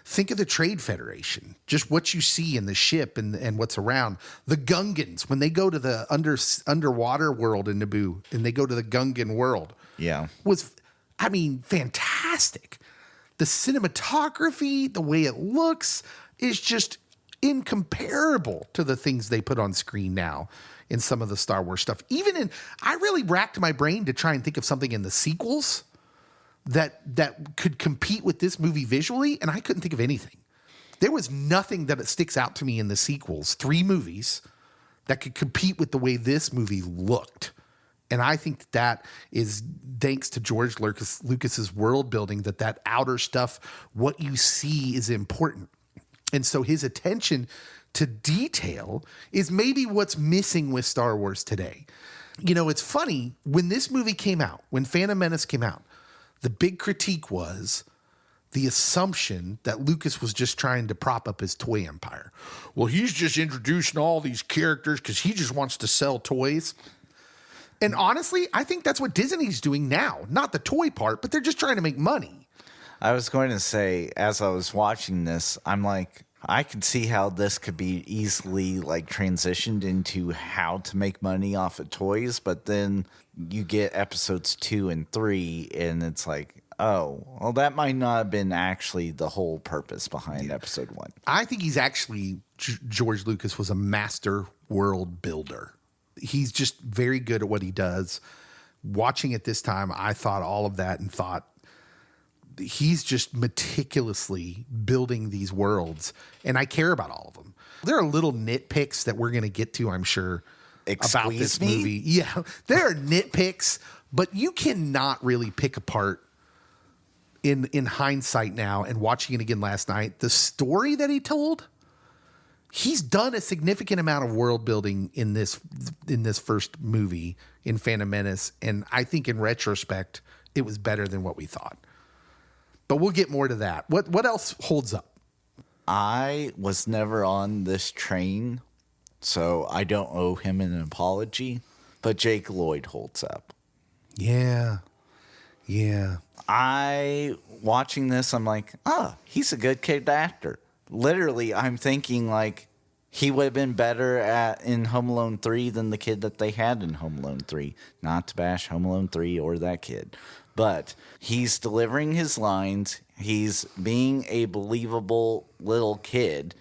Think of the Trade Federation, just what you see in the ship and what's around. The Gungans, when they go to the underwater world in Naboo and they go to the Gungan world, was, I mean, fantastic. The cinematography, the way it looks, is just incomparable to the things they put on screen now in some of the Star Wars stuff. I really racked my brain to try and think of something in the sequels that could compete with this movie visually, and I couldn't think of anything. There was nothing that sticks out to me in the sequels, 3 movies, that could compete with the way this movie looked. And I think that is thanks to George Lucas's world building, that outer stuff, what you see, is important. And so his attention to detail is maybe what's missing with Star Wars today. You know, it's funny, when this movie came out, when Phantom Menace came out, the big critique was the assumption that Lucas was just trying to prop up his toy empire. Well, he's just introducing all these characters because he just wants to sell toys. And honestly, I think that's what Disney's doing now. Not the toy part, but they're just trying to make money. I was going to say, as I was watching this, I'm like, I could see how this could be easily like transitioned into how to make money off of toys, but then you get episodes 2 and 3, and it's like, oh, well, that might not have been actually the whole purpose behind episode 1. I think he's actually, George Lucas was a master world builder. He's just very good at what he does. Watching it this time, I thought all of that and thought, he's just meticulously building these worlds, and I care about all of them. There are little nitpicks that we're going to get to, I'm sure, about this movie. Yeah, there are nitpicks, but you cannot really pick apart in hindsight now and watching it again last night, the story that he told. He's done a significant amount of world building in this first movie in Phantom Menace, and I think in retrospect, it was better than what we thought. But we'll get more to that. What else holds up? I was never on this train, so I don't owe him an apology, but Jake Lloyd holds up. Yeah. Watching this, I'm like, he's a good kid actor. Literally, I'm thinking like he would have been better in Home Alone 3 than the kid that they had in Home Alone 3. Not to bash Home Alone 3 or that kid, but he's delivering his lines. He's being a believable little kid,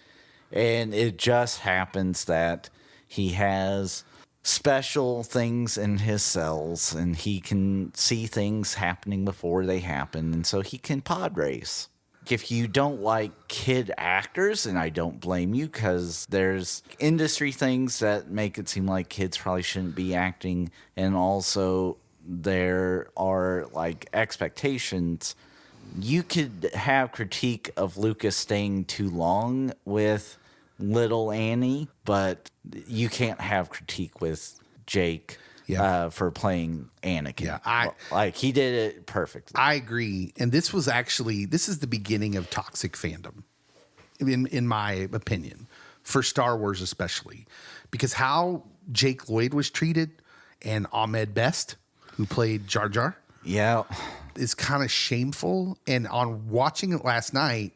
and it just happens that he has special things in his cells, and he can see things happening before they happen, and so he can pod race. If you don't like kid actors, and I don't blame you, because there's industry things that make it seem like kids probably shouldn't be acting, and also there are like expectations. You could have critique of Lucas staying too long with little Annie, but you can't have critique with Jake for playing Anakin. Yeah, he did it perfectly. I agree. And this is the beginning of toxic fandom, in my opinion, for Star Wars especially. Because how Jake Lloyd was treated and Ahmed Best, who played Jar Jar, is kind of shameful. And on watching it last night,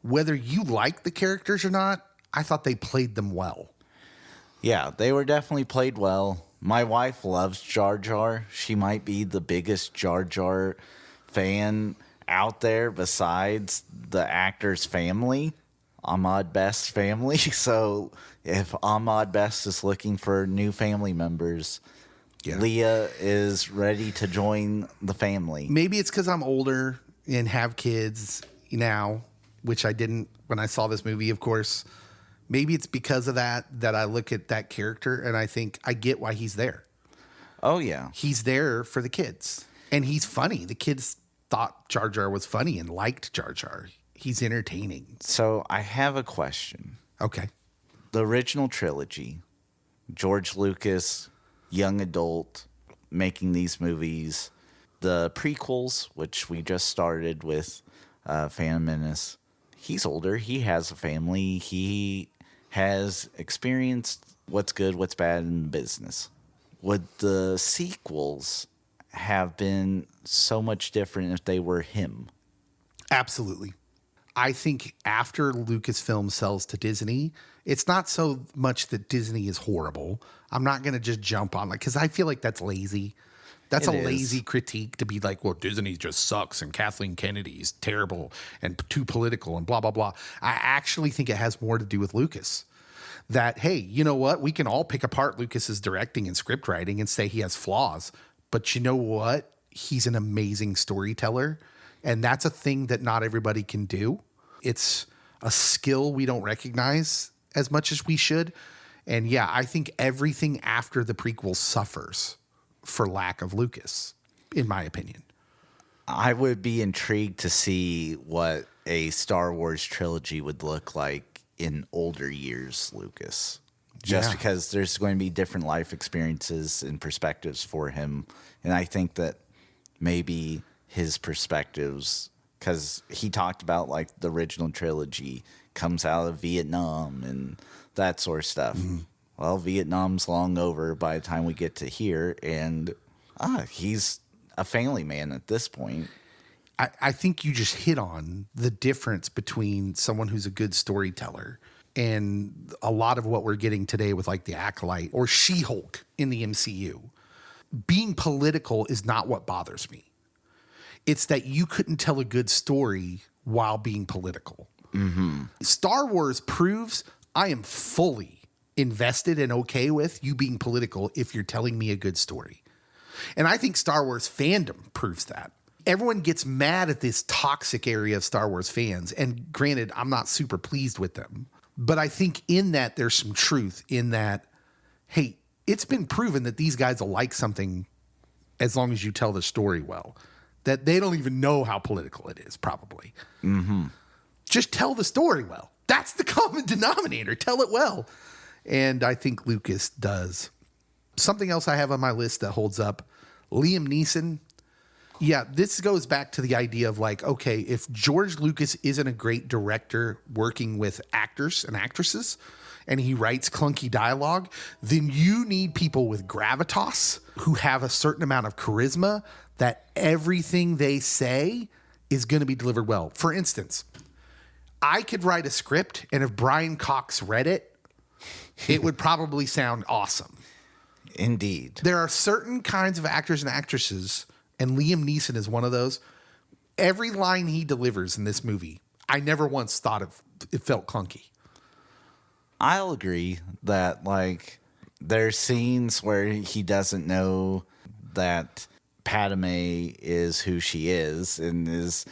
whether you like the characters or not, I thought they played them well. Yeah, they were definitely played well. My wife loves Jar Jar. She might be the biggest Jar Jar fan out there besides the actor's family, Ahmad Best's family. So if Ahmad Best is looking for new family members, Leah is ready to join the family. Maybe it's because I'm older and have kids now, which I didn't when I saw this movie, of course. Maybe it's because of that I look at that character and I think I get why he's there. Oh, yeah. He's there for the kids. And he's funny. The kids thought Jar Jar was funny and liked Jar Jar. He's entertaining. So I have a question. Okay. The original trilogy, George Lucas, young adult, making these movies. The prequels, which we just started with Phantom Menace. He's older. He has a family. He has experienced what's good, what's bad in the business. Would the sequels have been so much different if they were him? Absolutely. I think after Lucasfilm sells to Disney, it's not so much that Disney is horrible. I'm not going to just jump on because I feel like that's lazy. That's lazy critique to be like, well, Disney just sucks and Kathleen Kennedy's terrible and too political and blah, blah, blah. I actually think it has more to do with Lucas. That, hey, you know what? We can all pick apart Lucas's directing and script writing and say he has flaws. But you know what? He's an amazing storyteller. And that's a thing that not everybody can do. It's a skill we don't recognize as much as we should. And yeah, I think everything after the prequel suffers for lack of Lucas, in my opinion. I would be intrigued to see what a Star Wars trilogy would look like in older years, Lucas. Just because there's going to be different life experiences and perspectives for him. And I think that maybe his perspectives, because he talked about like the original trilogy comes out of Vietnam and that sort of stuff. Mm-hmm. Well, Vietnam's long over by the time we get to here, and he's a family man at this point. I think you just hit on the difference between someone who's a good storyteller and a lot of what we're getting today with like the Acolyte or She-Hulk in the MCU. Being political is not what bothers me. It's that you couldn't tell a good story while being political. Mm-hmm. Star Wars proves I am fully invested and okay with you being political if you're telling me a good story. And I think Star Wars fandom proves that. everyone gets mad at this toxic area of Star Wars fans. And granted, I'm not super pleased with them. But I think in that there's some truth in that, hey, it's been proven that these guys will like something as long as you tell the story well. That they don't even know how political it is, probably. Mm-hmm. Just tell the story well. That's the common denominator. Tell it well. And I think Lucas does. Something else I have on my list that holds up, Liam Neeson. Yeah, this goes back to the idea of like, okay, if George Lucas isn't a great director working with actors and actresses, and he writes clunky dialogue, then you need people with gravitas who have a certain amount of charisma that everything they say is going to be delivered well. For instance, I could write a script, and if Brian Cox read it, it would probably sound awesome. Indeed. There are certain kinds of actors and actresses, and Liam Neeson is one of those. Every line he delivers in this movie, I never once thought it felt clunky. I'll agree that, like, there's scenes where he doesn't know that Padme is who she is and is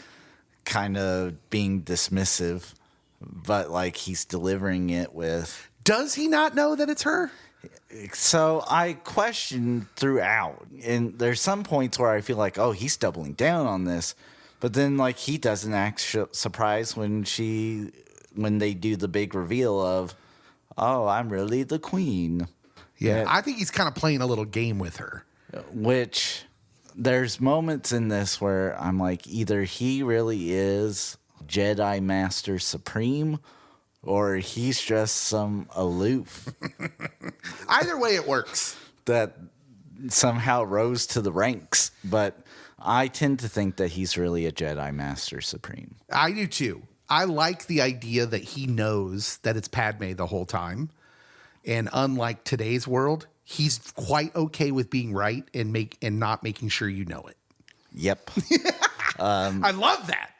kind of being dismissive, but, like, he's delivering it with... Does he not know that it's her? So I question throughout, and there's some points where I feel like, oh, he's doubling down on this, but then, like, he doesn't act surprised when they do the big reveal of, oh, I'm really the queen. Yeah, I think he's kind of playing a little game with her. Which there's moments in this where I'm like, either he really is Jedi Master Supreme, or he's just some aloof. Either way, it works. That somehow rose to the ranks. But I tend to think that he's really a Jedi Master Supreme. I do too. I like the idea that he knows that it's Padme the whole time. And unlike today's world, he's quite okay with being right and not making sure you know it. Yep. I love that.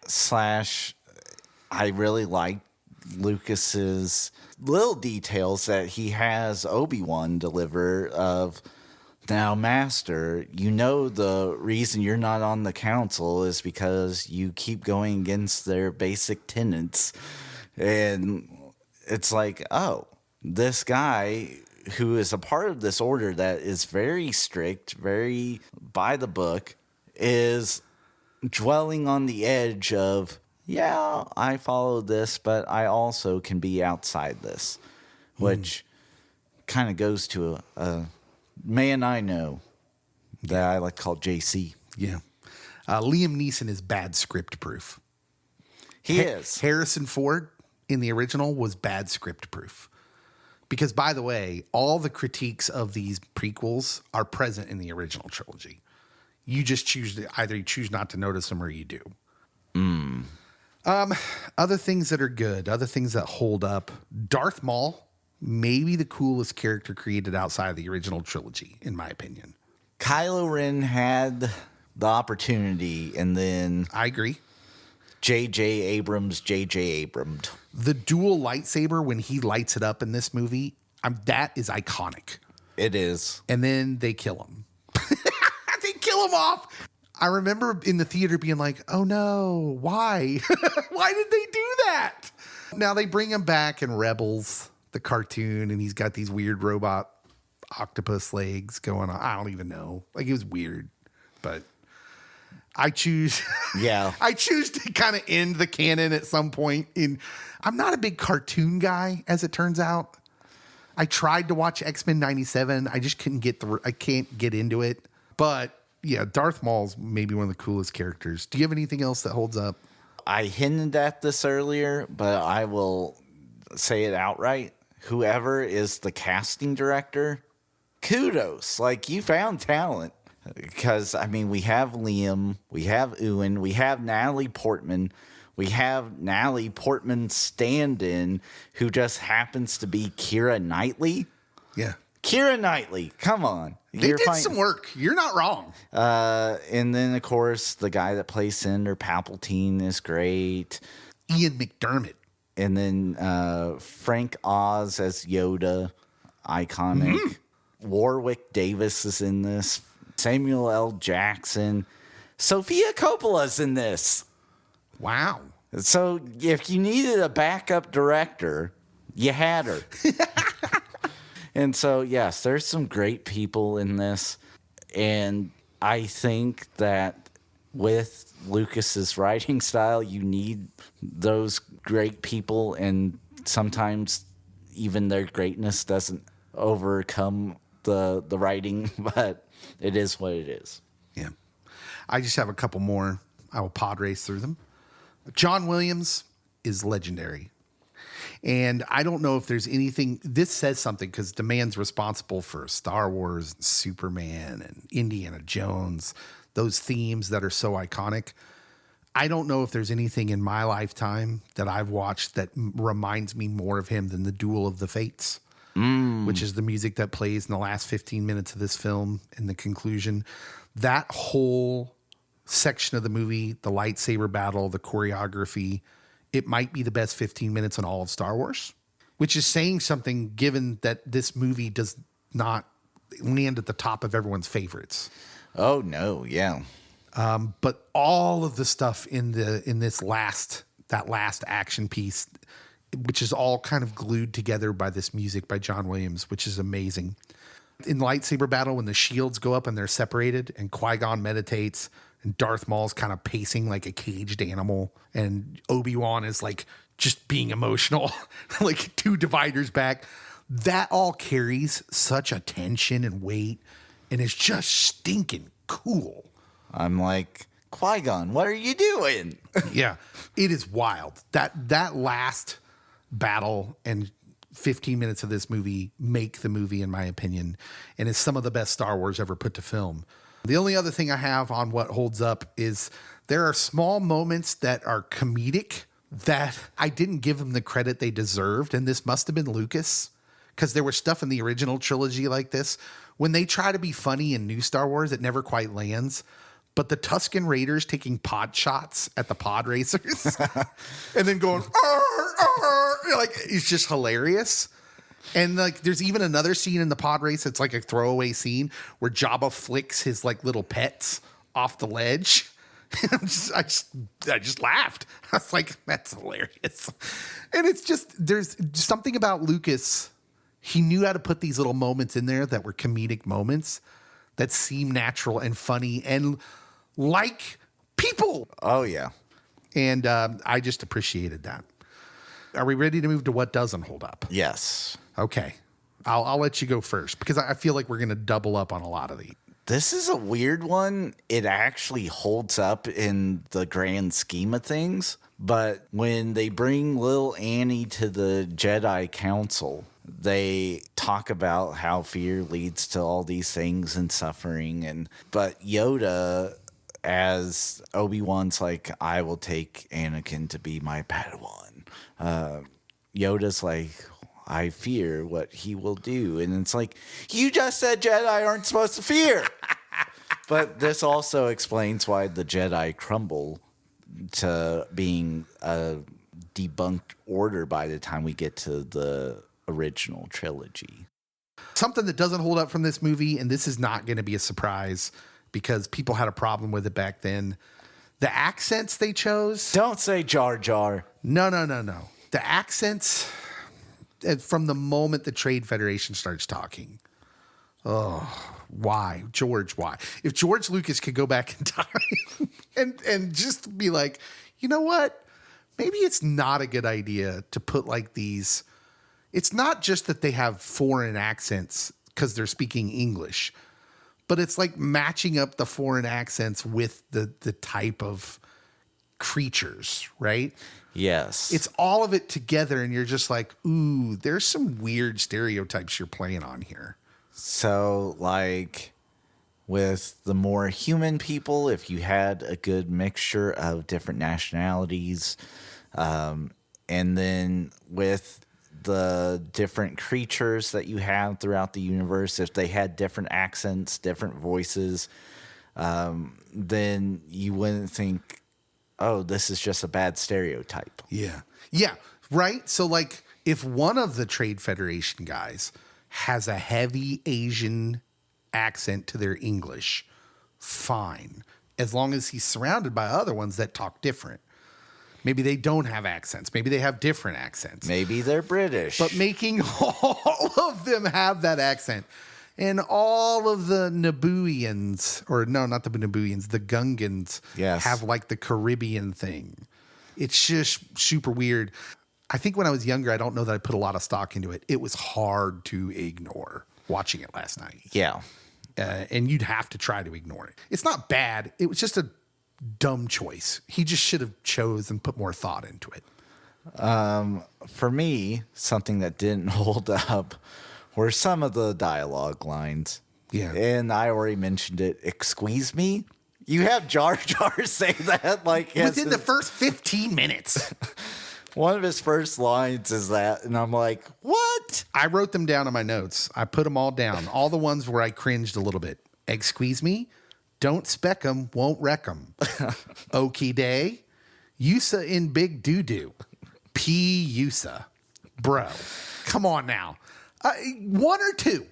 / I really like Lucas's little details that he has Obi-Wan deliver of, now, Master, you know the reason you're not on the council is because you keep going against their basic tenets. And it's like, oh, this guy who is a part of this order that is very strict, very by the book, is dwelling on the edge of, yeah, I follow this, but I also can be outside this, which kind of goes to a man I know that I like to call JC. Yeah. Liam Neeson is bad script proof. He is. Harrison Ford in the original was bad script proof. Because, by the way, all the critiques of these prequels are present in the original trilogy. You just choose to either you choose not to notice them or you do. Other things that are good, other things that hold up. Darth Maul, maybe the coolest character created outside of the original trilogy, in my opinion. Kylo Ren had the opportunity, and then I agree. J.J. Abrams. The dual lightsaber, when he lights it up in this movie, that is iconic. It is. And then they kill him. They kill him off. I remember in the theater being like, oh no, why? Why did they do that? Now they bring him back in Rebels, the cartoon, and he's got these weird robot octopus legs going on. I don't even know. Like, it was weird, but I choose. Yeah. I choose to kind of end the canon at some point. I'm not a big cartoon guy, as it turns out. I tried to watch X-Men 97. I just I can't get into it. But yeah, Darth Maul's maybe one of the coolest characters. Do you have anything else that holds up? I hinted at this earlier, but I will say it outright. Whoever is the casting director, kudos. Like, you found talent. Because, I mean, we have Liam, we have Ewan, we have Natalie Portman, we have Natalie Portman's stand-in, who just happens to be Keira Knightley. Yeah. Keira Knightley, come on. They did some work. You're not wrong. And then, of course, the guy that plays Senator Palpatine is great. Ian McDermott. And then Frank Oz as Yoda, iconic. Mm-hmm. Warwick Davis is in this. Samuel L. Jackson. Sofia Coppola's in this. Wow. So if you needed a backup director, you had her. And so, yes, there's some great people in this. And I think that with Lucas's writing style, you need those great people. And sometimes even their greatness doesn't overcome the writing, but it is what it is. Yeah. I just have a couple more. I will pod race through them. John Williams is legendary. And I don't know if there's anything, this says something because the man's responsible for Star Wars, Superman, and Indiana Jones, those themes that are so iconic. I don't know if there's anything in my lifetime that I've watched that reminds me more of him than the Duel of the Fates, which is the music that plays in the last 15 minutes of this film in the conclusion. That whole section of the movie, the lightsaber battle, the choreography, it might be the best 15 minutes in all of Star Wars, which is saying something given that this movie does not land at the top of everyone's favorites. Oh, no, yeah. But all of the stuff in this last action piece, which is all kind of glued together by this music by John Williams, which is amazing. In lightsaber battle, when the shields go up and they're separated and Qui-Gon meditates and Darth Maul's kind of pacing like a caged animal and Obi-Wan is like just being emotional, like 2 dividers back, that all carries such a tension and weight and is just stinking cool. I'm like, Qui-Gon, what are you doing? Yeah, it is wild. That last battle and 15 minutes of this movie make the movie, in my opinion, and is some of the best Star Wars ever put to film. The only other thing I have on what holds up is there are small moments that are comedic that I didn't give them the credit they deserved, and this must have been Lucas, because there was stuff in the original trilogy like this. When they try to be funny in new Star Wars, it never quite lands. But the Tusken Raiders taking pod shots at the pod racers and then going, arr, arr, like, it's just hilarious. And like, there's even another scene in the pod race. It's like a throwaway scene where Jabba flicks his like little pets off the ledge. I just laughed. I was like, that's hilarious. And it's just, there's something about Lucas. He knew how to put these little moments in there that were comedic moments that seem natural and funny and like people. Oh, yeah. And I just appreciated that. Are we ready to move to what doesn't hold up? Yes. Okay. I'll let you go first because I feel like we're going to double up on a lot of these. This is a weird one. It actually holds up in the grand scheme of things. But when they bring little Annie to the Jedi Council, they talk about how fear leads to all these things and suffering. But Yoda, as Obi-Wan's like, I will take Anakin to be my Padawan. Yoda's like, I fear what he will do. And it's like, you just said Jedi aren't supposed to fear. But this also explains why the Jedi crumble to being a debunked order by the time we get to the original trilogy. Something that doesn't hold up from this movie, and this is not going to be a surprise because people had a problem with it back then. The accents they chose. Don't say Jar Jar. No. The accents from the moment the Trade Federation starts talking. Oh, why? George, why? If George Lucas could go back in time and just be like, you know what? Maybe it's not a good idea to put like these. It's not just that they have foreign accents because they're speaking English, but it's like matching up the foreign accents with the type of creatures, right? Yes. It's all of it together, and you're just like, ooh, there's some weird stereotypes you're playing on here. So, like, with the more human people, if you had a good mixture of different nationalities, and then with the different creatures that you have throughout the universe, if they had different accents, different voices, then you wouldn't think, oh, this is just a bad stereotype. Yeah, right? So, like, if one of the Trade Federation guys has a heavy Asian accent to their English, fine. as long as he's surrounded by other ones that talk different. Maybe they don't have accents. Maybe they have different accents. Maybe they're British. But making all of them have that accent. And all of the Nabooians, or no, not the Nabooians, the Gungans have like the Caribbean thing. It's just super weird. I think when I was younger, I don't know that I put a lot of stock into it. It was hard to ignore watching it last night. Yeah. And you'd have to try to ignore it. It's not bad. It was just a dumb choice. He just should have chose and put more thought into it. For me, something that didn't hold up were some of the dialogue lines. Yeah. And I already mentioned it. Excuse me? You have Jar Jar say that like within the first 15 minutes. One of his first lines is that, and I'm like, what? I wrote them down in my notes. I put them all down. All the ones where I cringed a little bit. Excuse me? Don't spec 'em, won't wreck 'em. Okie day. Yusa in big doo-doo. P. Yusa. Bro, come on now. One or two.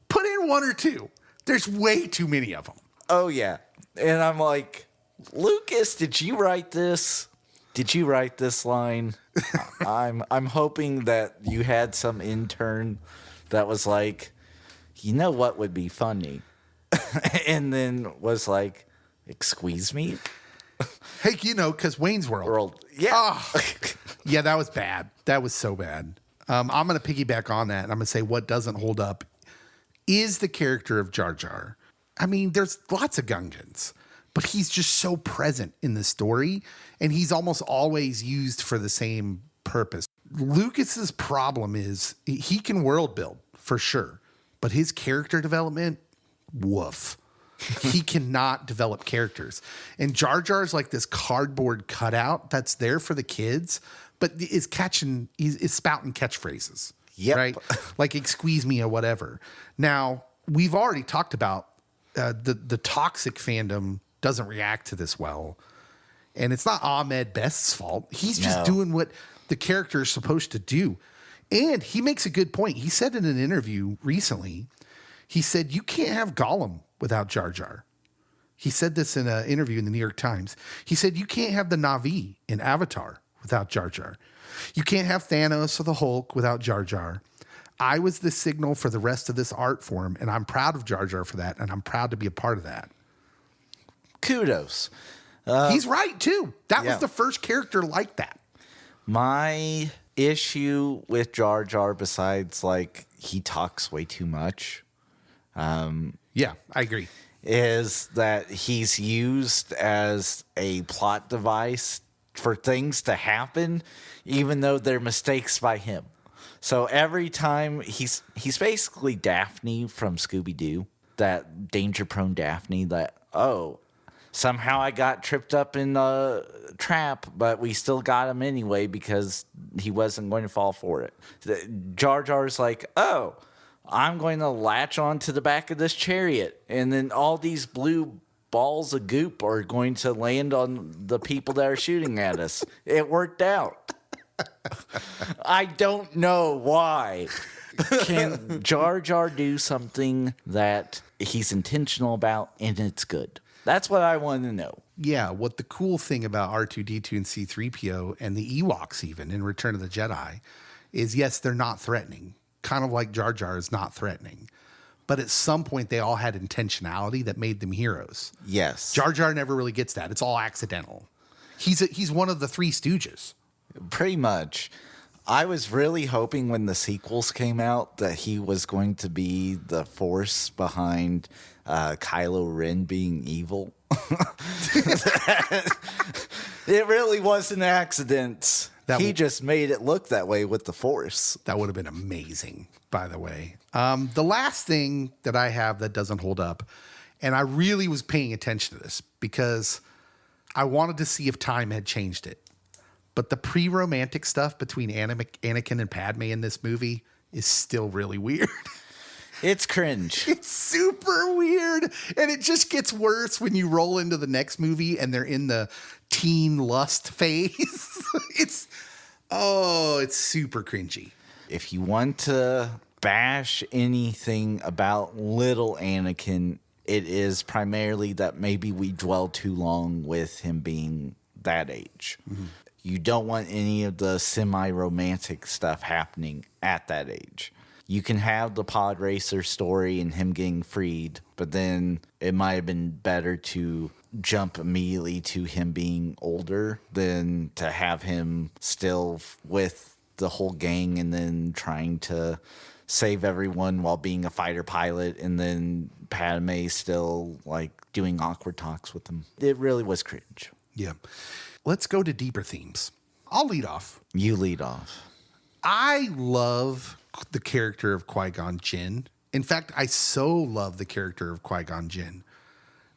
Put in one or two. There's way too many of them. Oh, yeah. And I'm like, Lucas, did you write this? Did you write this line? I'm hoping that you had some intern that was like, you know what would be funny? And then was like, excuse me? Hey, you know, because Wayne's World. Yeah. Oh, yeah, that was bad. That was so bad. I'm going to piggyback on that, and I'm going to say what doesn't hold up is the character of Jar Jar. I mean, there's lots of Gungans, but he's just so present in the story, and he's almost always used for the same purpose. Lucas's problem is he can world build, for sure, but his character development, woof. He cannot develop characters. And Jar Jar's like this cardboard cutout that's there for the kids, but is spouting catchphrases. Yep. Right? Like, excuse me or whatever. Now, we've already talked about the toxic fandom doesn't react to this well. And it's not Ahmed Best's fault. He's just doing what the character is supposed to do. And he makes a good point. He said in an interview recently, he said, you can't have Gollum without Jar Jar. He said this in an interview in the New York Times. He said, you can't have the Na'vi in Avatar without Jar Jar. You can't have Thanos or the Hulk without Jar Jar. I was the signal for the rest of this art form, and I'm proud of Jar Jar for that, and I'm proud to be a part of that. Kudos. He's right, too. That was the first character like that. My issue with Jar Jar, besides, like, he talks way too much. Yeah, I agree. Is that he's used as a plot device for things to happen, even though they're mistakes by him. So every time he's basically Daphne from Scooby-Doo, that danger-prone Daphne that, somehow I got tripped up in a trap, but we still got him anyway because he wasn't going to fall for it. Jar Jar's like, I'm going to latch on to the back of this chariot, and then all these blue balls of goop are going to land on the people that are shooting at us. It worked out. I don't know why. Can Jar Jar do something that he's intentional about and it's good? That's what I want to know. Yeah, what the cool thing about R2-D2 and C-3PO and the Ewoks even in Return of the Jedi is, yes, they're not threatening. Kind of like Jar Jar is not threatening. But at some point, they all had intentionality that made them heroes. Yes. Jar Jar never really gets that. It's all accidental. He's one of the Three Stooges. Pretty much. I was really hoping when the sequels came out that he was going to be the force behind Kylo Ren being evil. It really was an accident. He just made it look that way with the force. That would have been amazing, by the way. The last thing that I have that doesn't hold up, and I really was paying attention to this because I wanted to see if time had changed it. But the pre-romantic stuff between Anakin and Padme in this movie is still really weird. It's cringe. It's super weird. And it just gets worse when you roll into the next movie and they're in the teen lust phase. It's super cringy. If you want to bash anything about little Anakin it is primarily that maybe we dwell too long with him being that age. You don't want any of the semi-romantic stuff happening at that age. You can have the pod racer story and him getting freed, but then it might have been better to jump immediately to him being older than to have him still with the whole gang and then trying to save everyone while being a fighter pilot, and then Padme still like doing awkward talks with him. It really was cringe. Yeah. Let's go to deeper themes. I'll lead off. You lead off. I love the character of Qui-Gon Jinn. In fact, I so love the character of Qui-Gon Jinn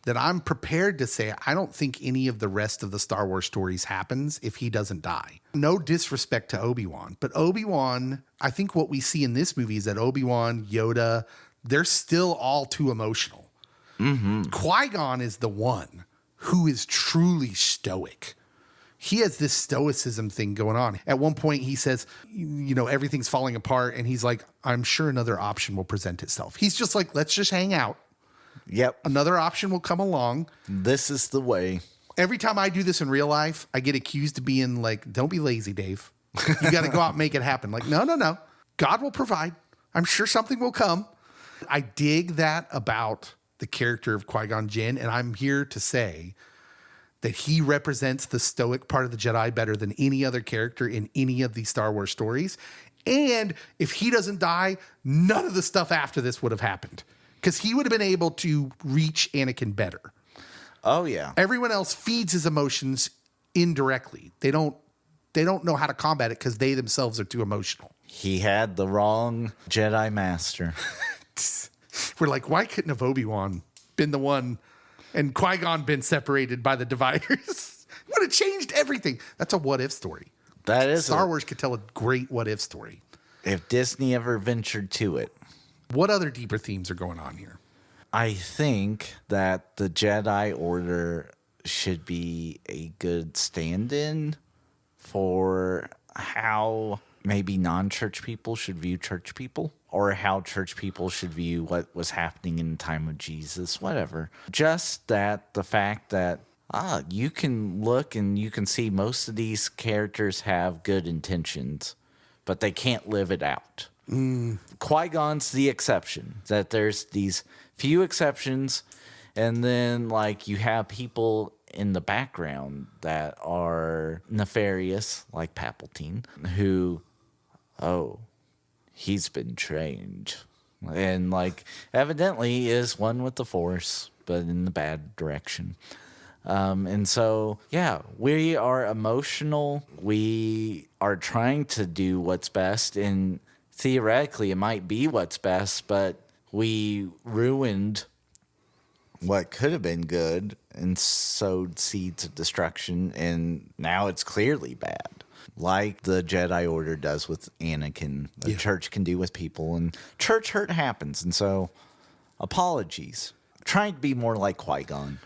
that I'm prepared to say I don't think any of the rest of the Star Wars stories happens if he doesn't die. No disrespect to Obi-Wan, but Obi-Wan, I think what we see in this movie is that Obi-Wan, Yoda, they're still all too emotional. Qui-Gon is the one who is truly stoic. He has this stoicism thing going on. At one point, he says, you know, everything's falling apart. And he's like, I'm sure another option will present itself. He's just like, let's just hang out. Yep. Another option will come along. This is the way. Every time I do this in real life, I get accused of being like, don't be lazy, Dave. You got to go out and make it happen. Like, no. God will provide. I'm sure something will come. I dig that about the character of Qui-Gon Jinn. And I'm here to say that he represents the stoic part of the Jedi better than any other character in any of these Star Wars stories. And if he doesn't die, none of the stuff after this would have happened, because he would have been able to reach Anakin better. Oh, yeah. Everyone else feeds his emotions indirectly. They don't know how to combat it because they themselves are too emotional. He had the wrong Jedi Master. We're like, why couldn't have Obi-Wan been the one and Qui-Gon been separated by the dividers? Would have changed everything. That's a what-if story. That is Star Wars could tell a great what-if story. If Disney ever ventured to it. What other deeper themes are going on here? I think that the Jedi Order should be a good stand-in for how maybe non-church people should view church people, or how church people should view what was happening in the time of Jesus, whatever. Just that the fact that you can look and you can see most of these characters have good intentions, but they can't live it out. Qui-Gon's the exception, that there's these few exceptions, and then like you have people in the background that are nefarious, like Palpatine, who, he's been trained, and like evidently is one with the Force, but in the bad direction. And so, yeah, we are emotional. We are trying to do what's best, and theoretically it might be what's best, but we ruined what could have been good and sowed seeds of destruction, and now it's clearly bad. Like the Jedi Order does with Anakin, the church can do with people, and church hurt happens. And so, apologies. Trying to be more like Qui-Gon.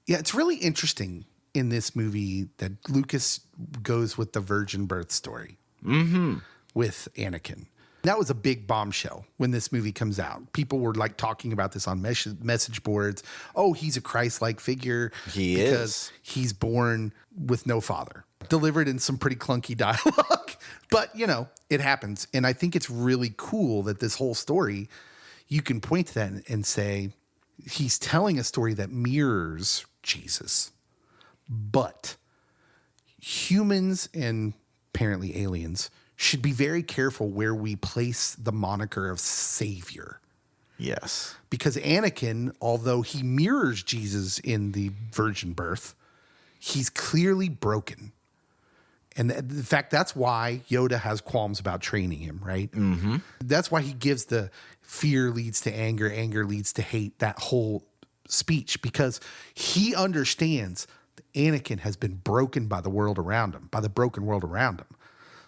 Yeah, it's really interesting in this movie that Lucas goes with the virgin birth story with Anakin. That was a big bombshell when this movie comes out. People were like talking about this on message boards. Oh, he's a Christ-like figure. Because he's born with no father. Delivered in some pretty clunky dialogue. But, you know, it happens. And I think it's really cool that this whole story, you can point to that and say, he's telling a story that mirrors Jesus. But humans and apparently aliens should be very careful where we place the moniker of savior. Yes. Because Anakin, although he mirrors Jesus in the virgin birth, he's clearly broken. And in fact, that's why Yoda has qualms about training him, right? Mm-hmm. That's why he gives the fear leads to anger, anger leads to hate, that whole speech, because he understands that Anakin has been broken by the world around him, by the broken world around him.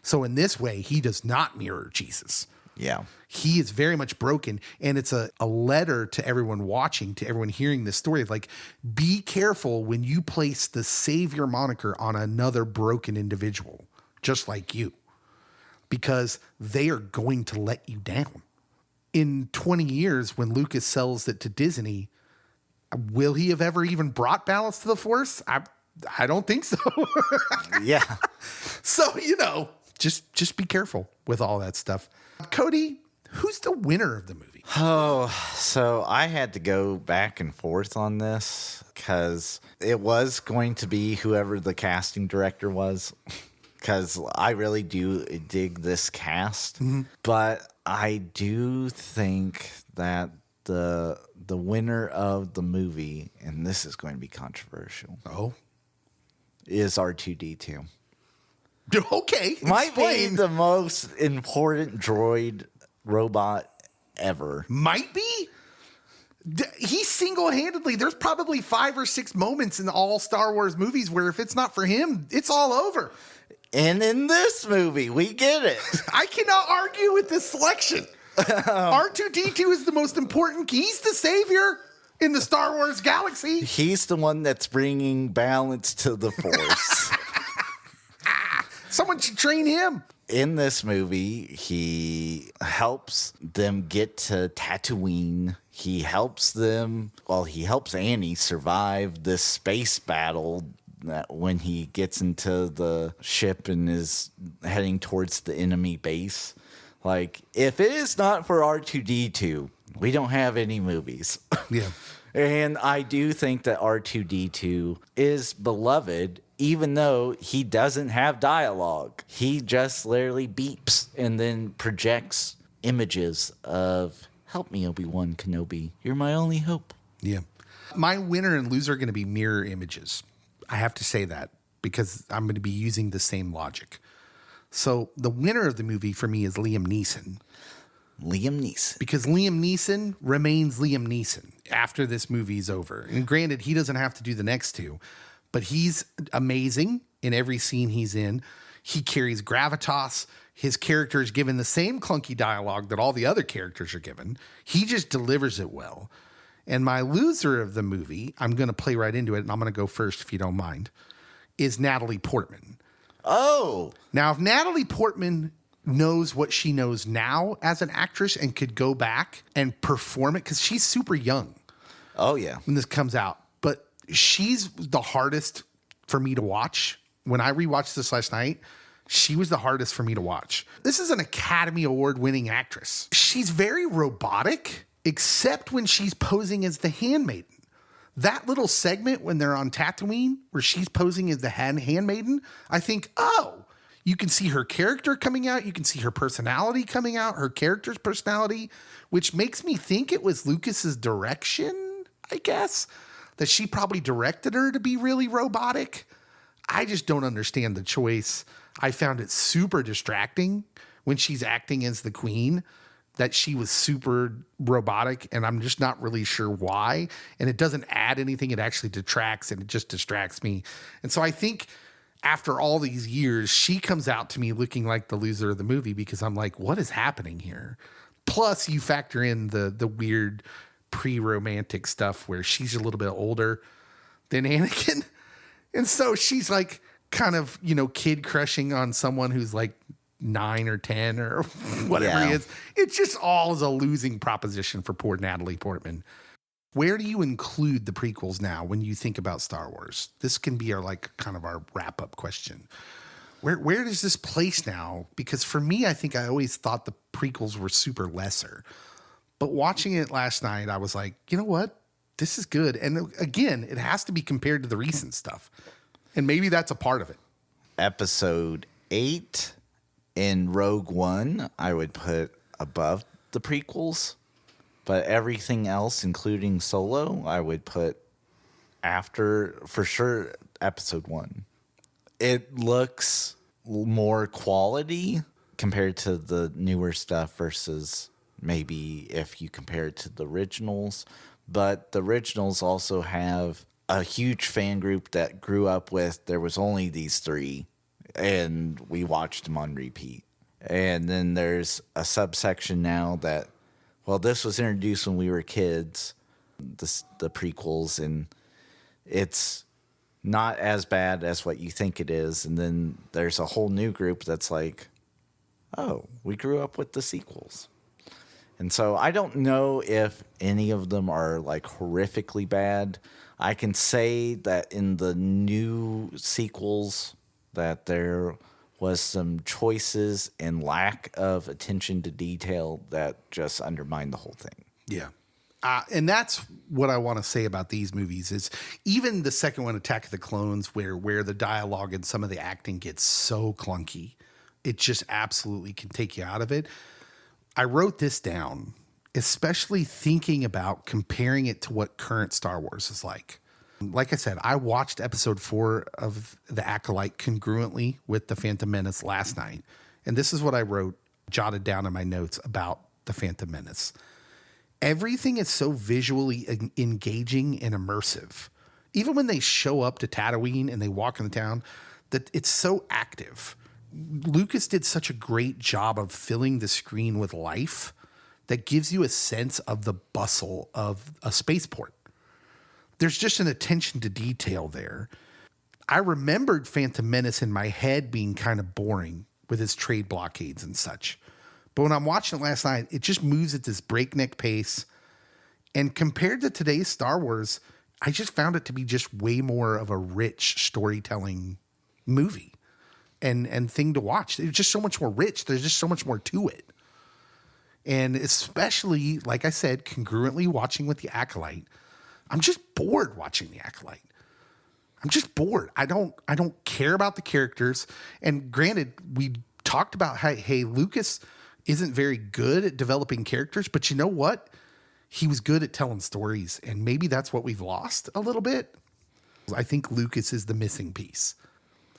So in this way, he does not mirror Jesus. Yeah. He is very much broken. And it's a letter to everyone watching, to everyone hearing this story. Like, be careful when you place the savior moniker on another broken individual, just like you, because they are going to let you down. In 20 years, when Lucas sells it to Disney, Will he have ever even brought balance to the Force? I don't think so. Yeah. So, just be careful with all that stuff. Cody, who's the winner of the movie? Oh, so I had to go back and forth on this because it was going to be whoever the casting director was, because I really do dig this cast. But I do think that the winner of the movie, and this is going to be controversial, is R2-D2. Okay. Might be explain. the most important droid robot ever. Might be. He single-handedly, there's probably 5 or 6 moments in all Star Wars movies where if it's not for him, it's all over. And in this movie, we get it. I cannot argue with this selection. R2-D2 is the most important. He's the savior in the Star Wars galaxy. He's the one that's bringing balance to the Force. Someone should train him. In this movie, he helps them get to Tatooine. He helps Annie survive this space battle that when he gets into the ship and is heading towards the enemy base. Like, if it is not for R2-D2, we don't have any movies. Yeah. And I do think that R2-D2 is beloved, even though he doesn't have dialogue. He just literally beeps and then projects images of, help me, Obi-Wan Kenobi. You're my only hope. Yeah. My winner and loser are going to be mirror images. I have to say that because I'm going to be using the same logic. So the winner of the movie for me is Liam Neeson. Liam Neeson. Because Liam Neeson remains Liam Neeson after this movie's over. And granted, he doesn't have to do the next 2, but he's amazing in every scene he's in. He carries gravitas. His character is given the same clunky dialogue that all the other characters are given. He just delivers it well. And my loser of the movie, I'm going to play right into it, and I'm going to go first if you don't mind, is Natalie Portman. Oh. Now, if Natalie Portman knows what she knows now as an actress and could go back and perform it, because she's super young. Oh, yeah. When this comes out. But she's the hardest for me to watch. When I rewatched this last night, she was the hardest for me to watch. This is an Academy Award winning actress. She's very robotic, except when she's posing as the handmaiden. That little segment when they're on Tatooine where she's posing as the handmaiden, I think, you can see her character coming out. You can see her personality coming out, her character's personality, which makes me think it was Lucas's direction, I guess, that she probably directed her to be really robotic. I just don't understand the choice. I found it super distracting when she's acting as the queen, that she was super robotic, and I'm just not really sure why. And it doesn't add anything. It actually detracts, and it just distracts me. And so I think after all these years, she comes out to me looking like the loser of the movie because I'm like, what is happening here? Plus, you factor in the weird pre-romantic stuff where she's a little bit older than Anakin. And so she's like kind of, kid crushing on someone who's like 9 or 10 or whatever he is. It just all is a losing proposition for poor Natalie Portman. Where do you include the prequels now when you think about Star Wars? This can be our our wrap-up question. Where does this place now? Because for me, I think I always thought the prequels were super lesser. But watching it last night, I was like, you know what? This is good. And again, it has to be compared to the recent stuff. And maybe that's a part of it. Episode 8 in Rogue One, I would put above the prequels. But everything else, including Solo, I would put after, for sure, episode 1. It looks more quality compared to the newer stuff versus maybe if you compare it to the originals. But the originals also have a huge fan group that grew up with, there was only these 3, and we watched them on repeat. And then there's a subsection now that, well, this was introduced when we were kids, the prequels, and it's not as bad as what you think it is. And then there's a whole new group that's like, oh, we grew up with the sequels. And so I don't know if any of them are like horrifically bad. I can say that in the new sequels that there was some choices and lack of attention to detail that just undermined the whole thing. Yeah. And that's what I want to say about these movies is even the second one, Attack of the Clones, where the dialogue and some of the acting gets so clunky, it just absolutely can take you out of it. I wrote this down, especially thinking about comparing it to what current Star Wars is like. Like I said, I watched episode 4 of The Acolyte congruently with The Phantom Menace last night. And this is what I wrote, jotted down in my notes about The Phantom Menace. Everything is so visually engaging and immersive. Even when they show up to Tatooine and they walk in the town, that it's so active. Lucas did such a great job of filling the screen with life that gives you a sense of the bustle of a spaceport. There's just an attention to detail there. I remembered Phantom Menace in my head being kind of boring with its trade blockades and such. But when I'm watching it last night, it just moves at this breakneck pace. And compared to today's Star Wars, I just found it to be just way more of a rich storytelling movie and thing to watch. It's just so much more rich. There's just so much more to it. And especially, like I said, congruently watching with The Acolyte, I'm just bored watching The Acolyte. I'm just bored. I don't care about the characters. And granted, we talked about how, hey, Lucas isn't very good at developing characters, but you know what? He was good at telling stories, and maybe that's what we've lost a little bit. I think Lucas is the missing piece.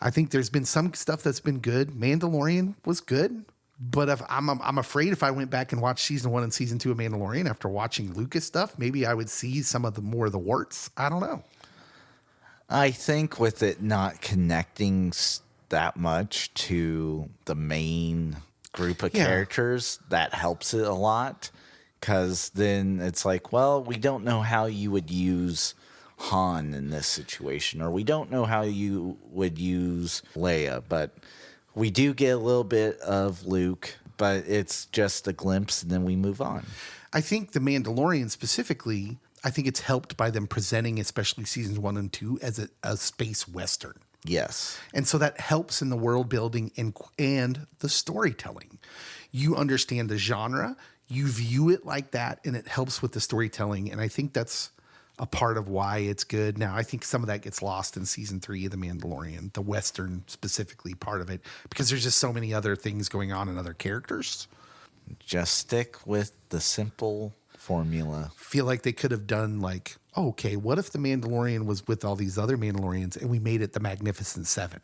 I think there's been some stuff that's been good. Mandalorian was good, but if I'm afraid if I went back and watched season 1 and season 2 of Mandalorian after watching Lucas stuff, maybe I would see some of the more of the warts. I don't know. I think with it not connecting that much to the main group of characters, that helps it a lot. Because then it's like, well, we don't know how you would use Han in this situation, or we don't know how you would use Leia, but we do get a little bit of Luke, but it's just a glimpse and then we move on. I think The Mandalorian specifically, I think it's helped by them presenting, especially seasons 1 and 2, as a space Western. Yes. And so that helps in the world building and the storytelling. You understand the genre, you view it like that, and it helps with the storytelling. And I think that's a part of why it's good. Now, I think some of that gets lost in season 3 of The Mandalorian, the Western specifically part of it, because there's just so many other things going on in other characters. Just stick with the simple formula. Feel like they could have done like, oh, okay, what if The Mandalorian was with all these other Mandalorians and we made it the Magnificent Seven?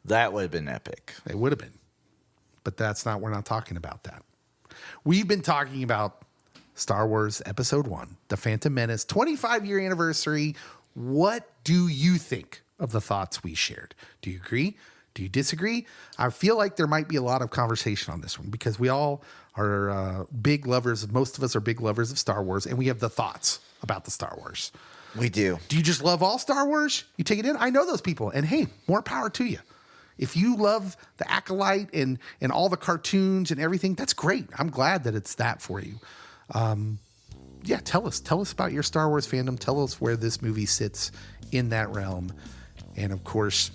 That would have been epic. It would have been. But we're not talking about that. We've been talking about Star Wars Episode 1, The Phantom Menace, 25-year anniversary. What do you think of the thoughts we shared? Do you agree? Do you disagree? I feel like there might be a lot of conversation on this one because we all are big lovers. Most of us are big lovers of Star Wars, and we have the thoughts about the Star Wars. We do. Do you just love all Star Wars? You take it in? I know those people, and hey, more power to you. If you love The Acolyte and all the cartoons and everything, that's great. I'm glad that it's that for you. Tell us about your Star Wars fandom. Tell us where this movie sits in that realm. And of course,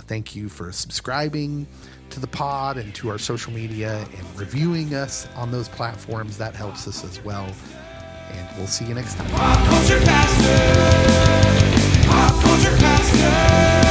thank you for subscribing to the pod and to our social media and reviewing us on those platforms. That helps us as well. And we'll see you next time. Pop culture pastor. Pop culture pastor.